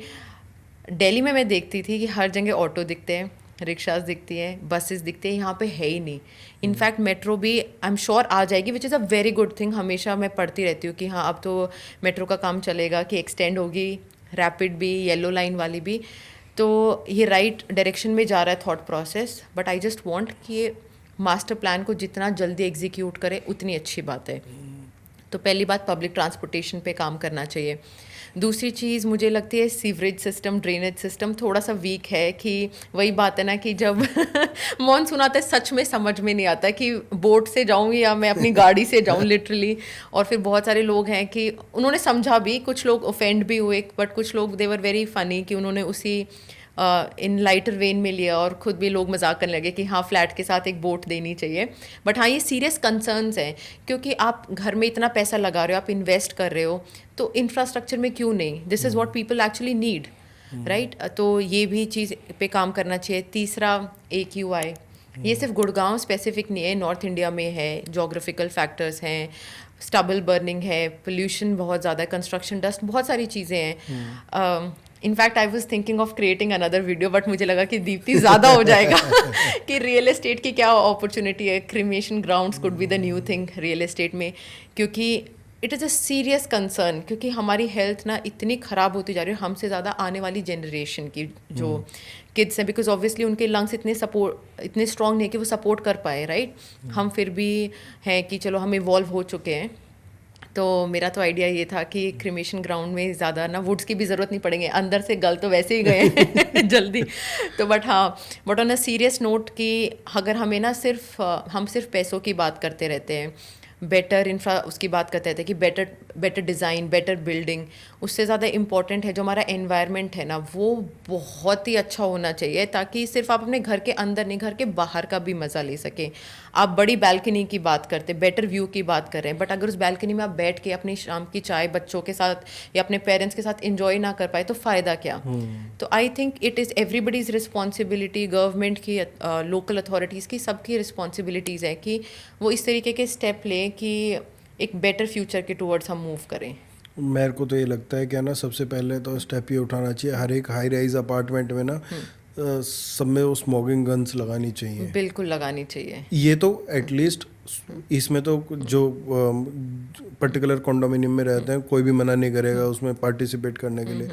दिल्ली में मैं देखती थी कि हर जगह ऑटो दिखते हैं, रिक्शाज दिखती हैं, बसेस दिखते हैं, यहाँ पे है ही नहीं। इनफैक्ट मेट्रो भी आई एम श्योर आ जाएगी, which is a very good thing. हमेशा मैं पढ़ती रहती हूँ कि हाँ अब तो मेट्रो का काम चलेगा, कि एक्सटेंड होगी, रैपिड भी, येलो लाइन वाली भी। तो ये राइट डायरेक्शन में जा रहा है thought process, but I just want कि ये मास्टर प्लान को जितना जल्दी एग्जीक्यूट करे उतनी अच्छी बात है। तो पहली बात, पब्लिक ट्रांसपोर्टेशन पे काम करना चाहिए। दूसरी चीज़ मुझे लगती है सीवरेज सिस्टम, ड्रेनेज सिस्टम थोड़ा सा वीक है। कि वही बात है ना कि जब मॉनसून आता है सच में समझ में नहीं आता कि बोट से जाऊँ या मैं अपनी गाड़ी से जाऊँ लिटरली। और फिर बहुत सारे लोग हैं कि उन्होंने समझा भी, कुछ लोग ऑफेंड भी हुए, बट कुछ लोग दे वर वेरी फनी कि उन्होंने उसी इन लाइटर वेन में लिया और ख़ुद भी लोग मजाक करने लगे कि हाँ फ्लैट के साथ एक बोट देनी चाहिए। बट हाँ, ये सीरियस कंसर्न्स हैं, क्योंकि आप घर में इतना पैसा लगा रहे हो, आप इन्वेस्ट कर रहे हो, तो इंफ्रास्ट्रक्चर में क्यों नहीं? This is what people actually need, right. तो ये भी चीज़ पे काम करना चाहिए। तीसरा, AQI, ये सिर्फ गुड़गांव स्पेसिफिक नहीं है, नॉर्थ इंडिया में है। जोग्राफिकल फैक्टर्स हैं, स्टबल बर्निंग है, पोल्यूशन बहुत ज़्यादा है, कंस्ट्रक्शन डस्ट, बहुत सारी चीज़ें हैं। In fact I was thinking of creating another video, but मुझे लगा कि दीप्ति ज़्यादा हो जाएगा कि रियल एस्टेट की क्या अपॉर्चुनिटी है। Cremation grounds could be the new thing real estate में, क्योंकि it is a serious concern, क्योंकि हमारी हेल्थ ना इतनी ख़राब होती जा रही है, हमसे ज़्यादा आने वाली जनरेशन की जो किड्स हैं, बिकॉज ऑब्वियसली उनके लंग्स इतने स्ट्रॉन्ग नहीं है कि वो सपोर्ट कर पाए, राइट। हम फिर भी हैं कि चलो हम इवॉल्व हो चुके हैं। तो मेरा तो आइडिया ये था कि क्रीमेशन ग्राउंड में ज़्यादा ना वुड्स की भी ज़रूरत नहीं पड़ेंगे, अंदर से गल तो वैसे ही गए हैं जल्दी। तो but on a serious note कि अगर हमें ना हम सिर्फ पैसों की बात करते रहते हैं, बेटर इंफ्रा उसकी बात करते थे कि बेटर डिज़ाइन, बेटर बिल्डिंग, उससे ज़्यादा इम्पॉर्टेंट है जो हमारा एनवायरनमेंट है ना, वो बहुत ही अच्छा होना चाहिए, ताकि सिर्फ आप अपने घर के अंदर नहीं, घर के बाहर का भी मज़ा ले सकें। आप बड़ी बैल्कनी की बात करते, बेटर व्यू की बात कर रहे हैं, बट अगर उस बैल्कनी में आप बैठ के अपनी शाम की चाय बच्चों के साथ या अपने पेरेंट्स के साथ इंजॉय ना कर पाए तो फ़ायदा क्या? तो I think it is everybody's responsibility, government की, लोकल अथॉरिटीज़ की, सबकी रिस्पॉन्सिबिलिटीज़ है कि वो इस तरीके के स्टेप लें कि एक बेटर फ्यूचर के टुवर्ड्स हम मूव करें। मेरे को तो ये लगता है क्या ना, सबसे पहले तो स्टेप ये उठाना चाहिए, हर एक हाई राइज अपार्टमेंट में ना सब में वो स्मोकिंग गन्स लगानी चाहिए। बिल्कुल लगानी चाहिए। ये तो एटलीस्ट इसमें तो जो पर्टिकुलर कॉन्डोमिनियम में रहते हैं कोई भी मना नहीं करेगा उसमें पार्टिसिपेट करने के लिए,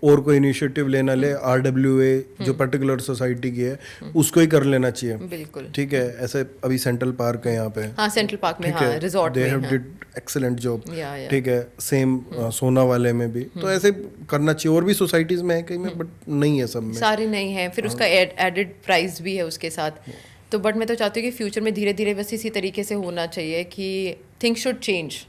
और कोई इनिशिएटिव लेना ले, RWA जो पर्टिकुलर सोसाइटी की है उसको ही कर लेना चाहिए। बिल्कुल ठीक है, ऐसे अभी सेंट्रल पार्क है यहाँ पे, हाँ सेंट्रल पार्क में, ठीक हाँ है, रिजॉर्ट दे में, हैव हाँ। Did excellent job. या ठीक है, सेम सोना वाले में भी तो ऐसे करना चाहिए, और भी सोसाइटीज में है कहीं में, बट नहीं है सब में। सारी नहीं है, फिर उसका एडेड प्राइस भी है उसके साथ। तो बट मैं तो चाहती हूँ कि फ्यूचर में धीरे धीरे बस इसी तरीके से होना चाहिए कि थिंग्स शुड चेंज,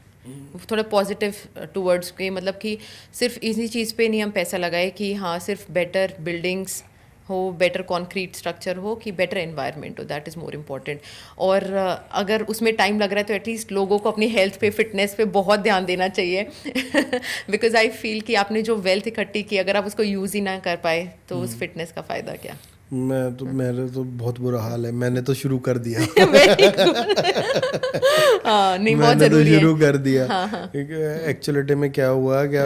थोड़ा पॉजिटिव टूवर्ड्स के, मतलब कि सिर्फ इसी चीज़ पे नहीं हम पैसा लगाए कि हाँ सिर्फ बेटर बिल्डिंग्स हो, बेटर कॉन्क्रीट स्ट्रक्चर हो, कि बेटर एनवायरनमेंट हो, दैट इज़ मोर इम्पॉर्टेंट। और अगर उसमें टाइम लग रहा है तो एटलीस्ट लोगों को अपनी हेल्थ पे, फिटनेस पे बहुत ध्यान देना चाहिए बिकॉज आई फील कि आपने जो वेल्थ इकट्ठी की अगर आप उसको यूज़ ही ना कर पाए तो उस फिटनेस का फ़ायदा क्या? मेरे तो बहुत बुरा हाल है, मैंने तो शुरू कर दिया नहीं बहुत मैंने तो ज़रूरी है। शुरू कर दिया। एक्चुअलिटी में क्या हुआ, क्या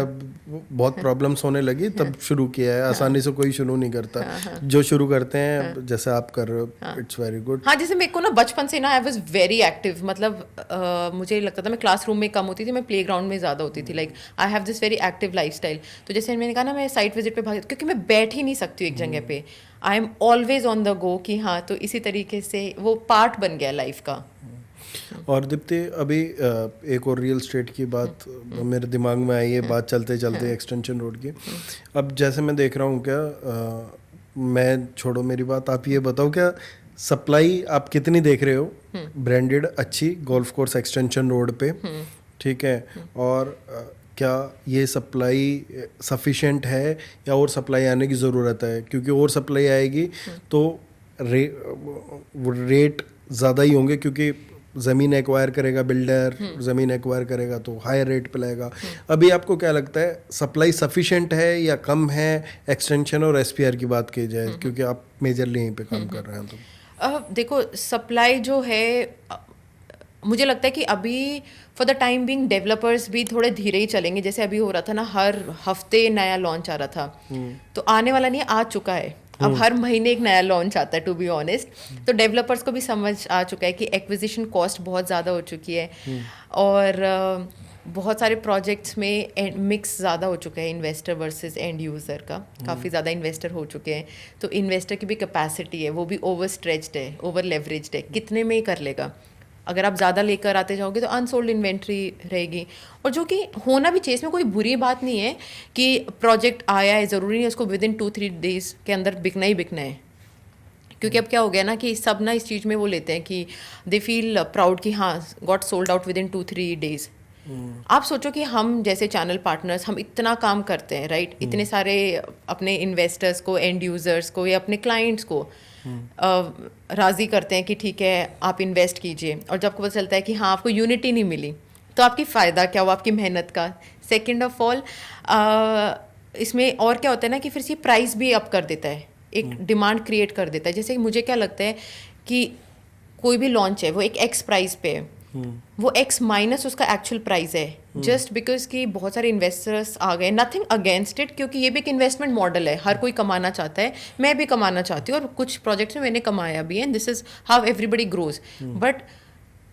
बहुत प्रॉब्लम्स होने लगी तब शुरू किया है, आसानी से कोई शुरू नहीं करता। जो शुरू करते हैं जैसे आप कर रहे हो, इट्स वेरी गुड। हाँ, जैसे मेरे को ना बचपन से ना आई वॉज वेरी एक्टिव, मतलब मुझे लगता था मैं क्लासरूम में कम होती थी, मैं प्लेग्राउंड में ज़्यादा होती थी, like I have this very active lifestyle. तो जैसे मैंने कहा ना, मैं साइट विजिट पे भाग, क्योंकि मैं बैठ ही नहीं सकती हूँ एक जगह पे, I am always on the go कि हाँ, तो इसी तरीके से वो पार्ट बन गया लाइफ का। और दीप्ति, अभी एक और रियल स्टेट की बात मेरे दिमाग में आई है, बात चलते चलते एक्सटेंशन रोड की। अब जैसे मैं देख रहा हूँ, क्या मैं छोड़ो मेरी बात, आप ये बताओ क्या सप्लाई आप कितनी देख रहे हो ब्रांडेड अच्छी गोल्फ कोर्स एक्सटेंशन रोड पे? ठीक है, और क्या ये सप्लाई सफिशेंट है या और सप्लाई आने की ज़रूरत है? क्योंकि और सप्लाई आएगी तो रेट ज़्यादा ही होंगे, क्योंकि ज़मीन एक्वायर करेगा बिल्डर, ज़मीन एक्वायर करेगा तो हायर रेट पे लाएगा। अभी आपको क्या लगता है, सप्लाई सफिशेंट है या कम है? एक्सटेंशन और SPR की बात की जाए, क्योंकि आप मेजरली यहीं पे काम कर रहे हैं। तो देखो सप्लाई जो है, मुझे लगता है कि अभी for the time being developers भी थोड़े धीरे ही चलेंगे। जैसे अभी हो रहा था ना, हर हफ्ते नया लॉन्च आ रहा था, तो आने वाला नहीं, आ चुका है। अब हर महीने एक नया लॉन्च आता है, टू बी ऑनेस्ट। तो डेवलपर्स को भी समझ आ चुका है कि एक्विजिशन कॉस्ट बहुत ज़्यादा हो चुकी है, और बहुत सारे प्रोजेक्ट्स में मिक्स ज़्यादा हो चुका है, इन्वेस्टर वर्सेस एंड यूज़र का। काफ़ी ज़्यादा इन्वेस्टर हो चुके हैं, तो इन्वेस्टर की भी कैपेसिटी है, वो भी ओवर स्ट्रेच्ड है, ओवर लेवरेज्ड है, कितने में ही कर लेगा। अगर आप ज़्यादा लेकर आते जाओगे तो अनसोल्ड इन्वेंट्री रहेगी, और जो कि होना भी चाहिए। इसमें कोई बुरी बात नहीं है कि प्रोजेक्ट आया है, ज़रूरी नहीं है उसको विदिन 2-3 डेज़ के अंदर बिकना ही बिकना है। क्योंकि अब क्या हो गया ना कि सब ना इस चीज़ में वो लेते हैं कि दे फील प्राउड कि हाँ got sold out within 2-3 days. आप सोचो कि हम जैसे चैनल पार्टनर्स, हम इतना काम करते हैं, राइट? इतने सारे अपने इन्वेस्टर्स को, एंड यूज़र्स को या अपने क्लाइंट्स को राज़ी करते हैं कि ठीक है आप इन्वेस्ट कीजिए, और जब आपको पता चलता है कि हाँ आपको यूनिटी नहीं मिली, तो आपकी फ़ायदा क्या हुआ आपकी मेहनत का? सेकेंड ऑफ ऑल, इसमें और क्या होता है ना कि फिर से प्राइस भी अप कर देता है, एक डिमांड क्रिएट कर देता है। जैसे मुझे क्या लगता है कि कोई भी लॉन्च है वो एक एक्स प्राइस पे है, वो एक्स माइनस उसका एक्चुअल प्राइस है, जस्ट बिकॉज कि बहुत सारे इन्वेस्टर्स आ गए। नथिंग अगेंस्ट इट, क्योंकि ये भी एक इन्वेस्टमेंट मॉडल है, हर कोई कमाना चाहता है, मैं भी कमाना चाहती हूँ, और कुछ प्रोजेक्ट्स में मैंने कमाया भी है, this is how everybody grows. But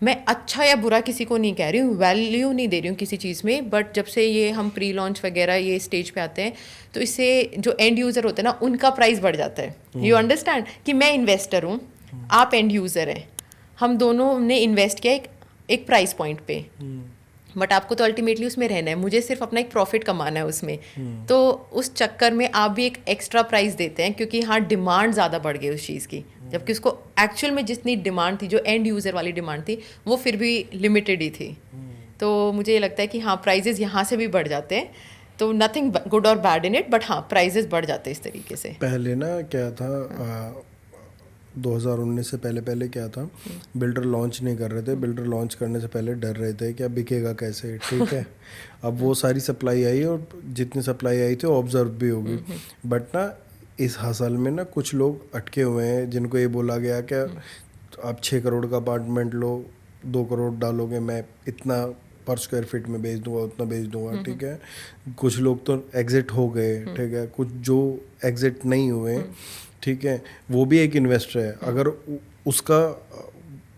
मैं अच्छा या बुरा किसी को नहीं कह रही हूँ, वैल्यू नहीं दे रही हूँ किसी चीज़ में, बट जब से ये हम प्री लॉन्च वगैरह ये स्टेज पे आते हैं, तो इससे जो एंड यूज़र होते हैं ना, उनका प्राइस बढ़ जाता है। यू अंडरस्टैंड कि मैं इन्वेस्टर हूँ, आप एंड यूज़र हैं, हम दोनों ने इन्वेस्ट किया एक प्राइस पॉइंट पे, बट आपको तो अल्टीमेटली उसमें रहना है, मुझे सिर्फ अपना एक प्रॉफिट कमाना है उसमें। तो उस चक्कर में आप भी एक एक्स्ट्रा प्राइस देते हैं, क्योंकि हाँ डिमांड ज़्यादा बढ़ गई उस चीज़ की, जबकि उसको एक्चुअल में जितनी डिमांड थी, जो एंड यूज़र वाली डिमांड थी, वो फिर भी लिमिटेड ही थी। तो मुझे ये लगता है कि हाँ, प्राइजेज़ यहाँ से भी बढ़ जाते हैं, तो नथिंग गुड और बैड इन इट, बट हाँ, प्राइजेज़ बढ़ जाते हैं इस तरीके से। पहले ना क्या था, 2019 से पहले क्या था, बिल्डर लॉन्च नहीं कर रहे थे। बिल्डर लॉन्च करने से पहले डर रहे थे कि अब बिकेगा कैसे, ठीक है। अब वो सारी सप्लाई आई और जितनी सप्लाई आई थी ऑब्जर्व भी होगी, बट ना इस हसल में ना कुछ लोग अटके हुए हैं जिनको ये बोला गया कि आप 6 करोड़ का अपार्टमेंट लो, 2 करोड़ डालोगे, मैं इतना पर स्क्वायर फीट में बेच दूंगा, उतना बेच दूंगा, ठीक है। कुछ लोग तो एग्जिट हो गए, ठीक है। कुछ जो एग्जिट नहीं हुए, ठीक है, वो भी एक इन्वेस्टर है। अगर उसका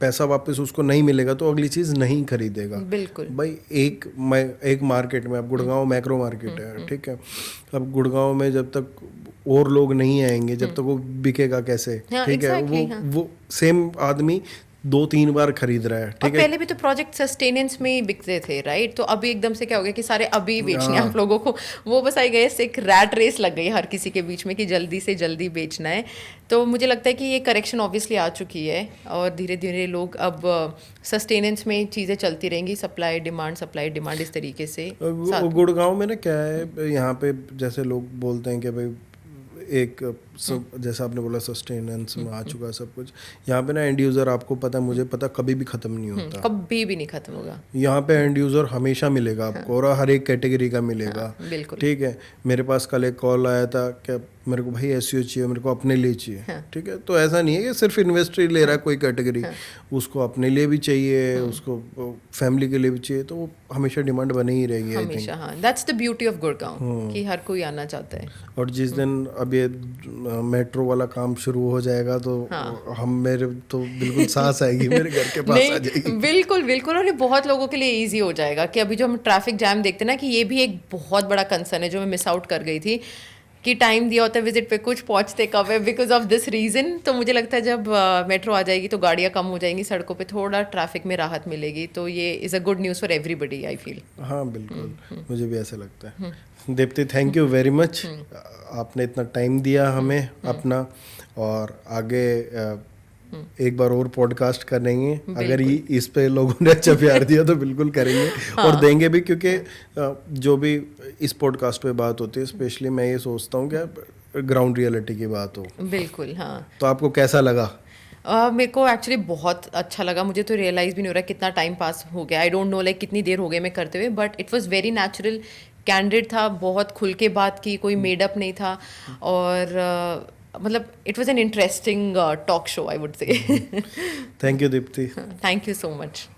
पैसा वापस उसको नहीं मिलेगा तो अगली चीज़ नहीं खरीदेगा। बिल्कुल भाई एक मार्केट में, अब गुड़गांव मैक्रो मार्केट है, ठीक है। अब गुड़गांव में जब तक और लोग नहीं आएंगे, जब तक वो बिकेगा कैसे, हाँ, ठीक है। exactly, हाँ। वो सेम आदमी 2-3 बार खरीद रहा है, और ठीक है। पहले भी तो प्रोजेक्ट सस्टेनेंस में ही बिकते थे, राइट? तो अभी एकदम से क्या हो गया कि सारे अभी बेचने हैं आप लोगों को, वो बस आई गए, एक रैट रेस लग गई हर किसी के बीच में कि जल्दी से जल्दी बेचना है। तो मुझे लगता है कि ये करेक्शन ऑब्वियसली आ चुकी है और धीरे धीरे लोग अब सस्टेनेंस में चीज़ें चलती रहेंगी, सप्लाई डिमांड इस तरीके से। गुड़गांव में ना क्या है, यहाँ पे जैसे लोग बोलते हैं कि भाई एक जैसा आपने बोला सस्टेनेंस में आ चुका है सब कुछ। यहाँ पे ना एंड यूज़र, आपको पता है, मुझे पता, कभी भी ख़त्म नहीं होता, कभी भी नहीं खत्म होगा। यहाँ पे एंड यूज़र हमेशा मिलेगा आपको, और हर एक कैटेगरी का मिलेगा, बिल्कुल। ठीक है। मेरे पास कल एक कॉल आया था कि मेरे को भाई एसईओ चाहिए, मेरे को अपने लिए चाहिए, ठीक है। तो ऐसा नहीं है कि सिर्फ इन्वेस्टर ही ले रहा है कोई कैटेगरी, उसको अपने लिए भी चाहिए, उसको फैमिली के लिए भी चाहिए, तो वो हमेशा डिमांड बनी ही रहेगी, आई थिंक। हमेशा, हाँ, that's the beauty of Gurgaon कि हर कोई आना चाहता है। और जिस दिन अब ये मेट्रो वाला काम शुरू हो जाएगा तो मेरे तो बिल्कुल सांस आएगी, मेरे घर के पास आ जाएगी। बिल्कुल बिल्कुल, और ये बहुत लोगों के लिए इजी हो जाएगा कि अभी जो हम ट्रैफिक जैम देखते हैं ना, कि ये भी एक बहुत बड़ा कंसर्न है जो मैं मिस आउट कर गई थी, कि टाइम दिया होता है विजिट पे, कुछ पहुंचते कब है बिकॉज ऑफ दिस रीज़न। तो मुझे लगता है जब मेट्रो आ जाएगी तो गाड़ियाँ कम हो जाएंगी, सड़कों पे थोड़ा ट्रैफिक में राहत मिलेगी, तो ये is a good news for everybody, I feel. हाँ बिल्कुल, मुझे भी ऐसा लगता है। Deepti, thank you very much, आपने इतना टाइम दिया हमें अपना, और आगे एक बार और पॉडकास्ट करेंगे, अगर ये इस पे लोगों ने अच्छा प्यार दिया तो बिल्कुल करेंगे, और देंगे भी, क्योंकि जो भी इस पॉडकास्ट पे बात होती है, स्पेशली मैं ये सोचता हूँ कि ग्राउंड रियलिटी की बात हो। बिल्कुल, हाँ। तो आपको कैसा लगा? मेरे को एक्चुअली बहुत अच्छा लगा, मुझे तो रियलाइज़ भी नहीं हो रहा कितना टाइम पास हो गया। आई डोंट नो लाइक कितनी देर हो गई मैं करते हुए, but it was very natural, candid था, बहुत खुल के बात की, कोई मेडअप नहीं था, और मतलब it was an interesting talk show, I would say. Thank you Deepti. Thank you so much.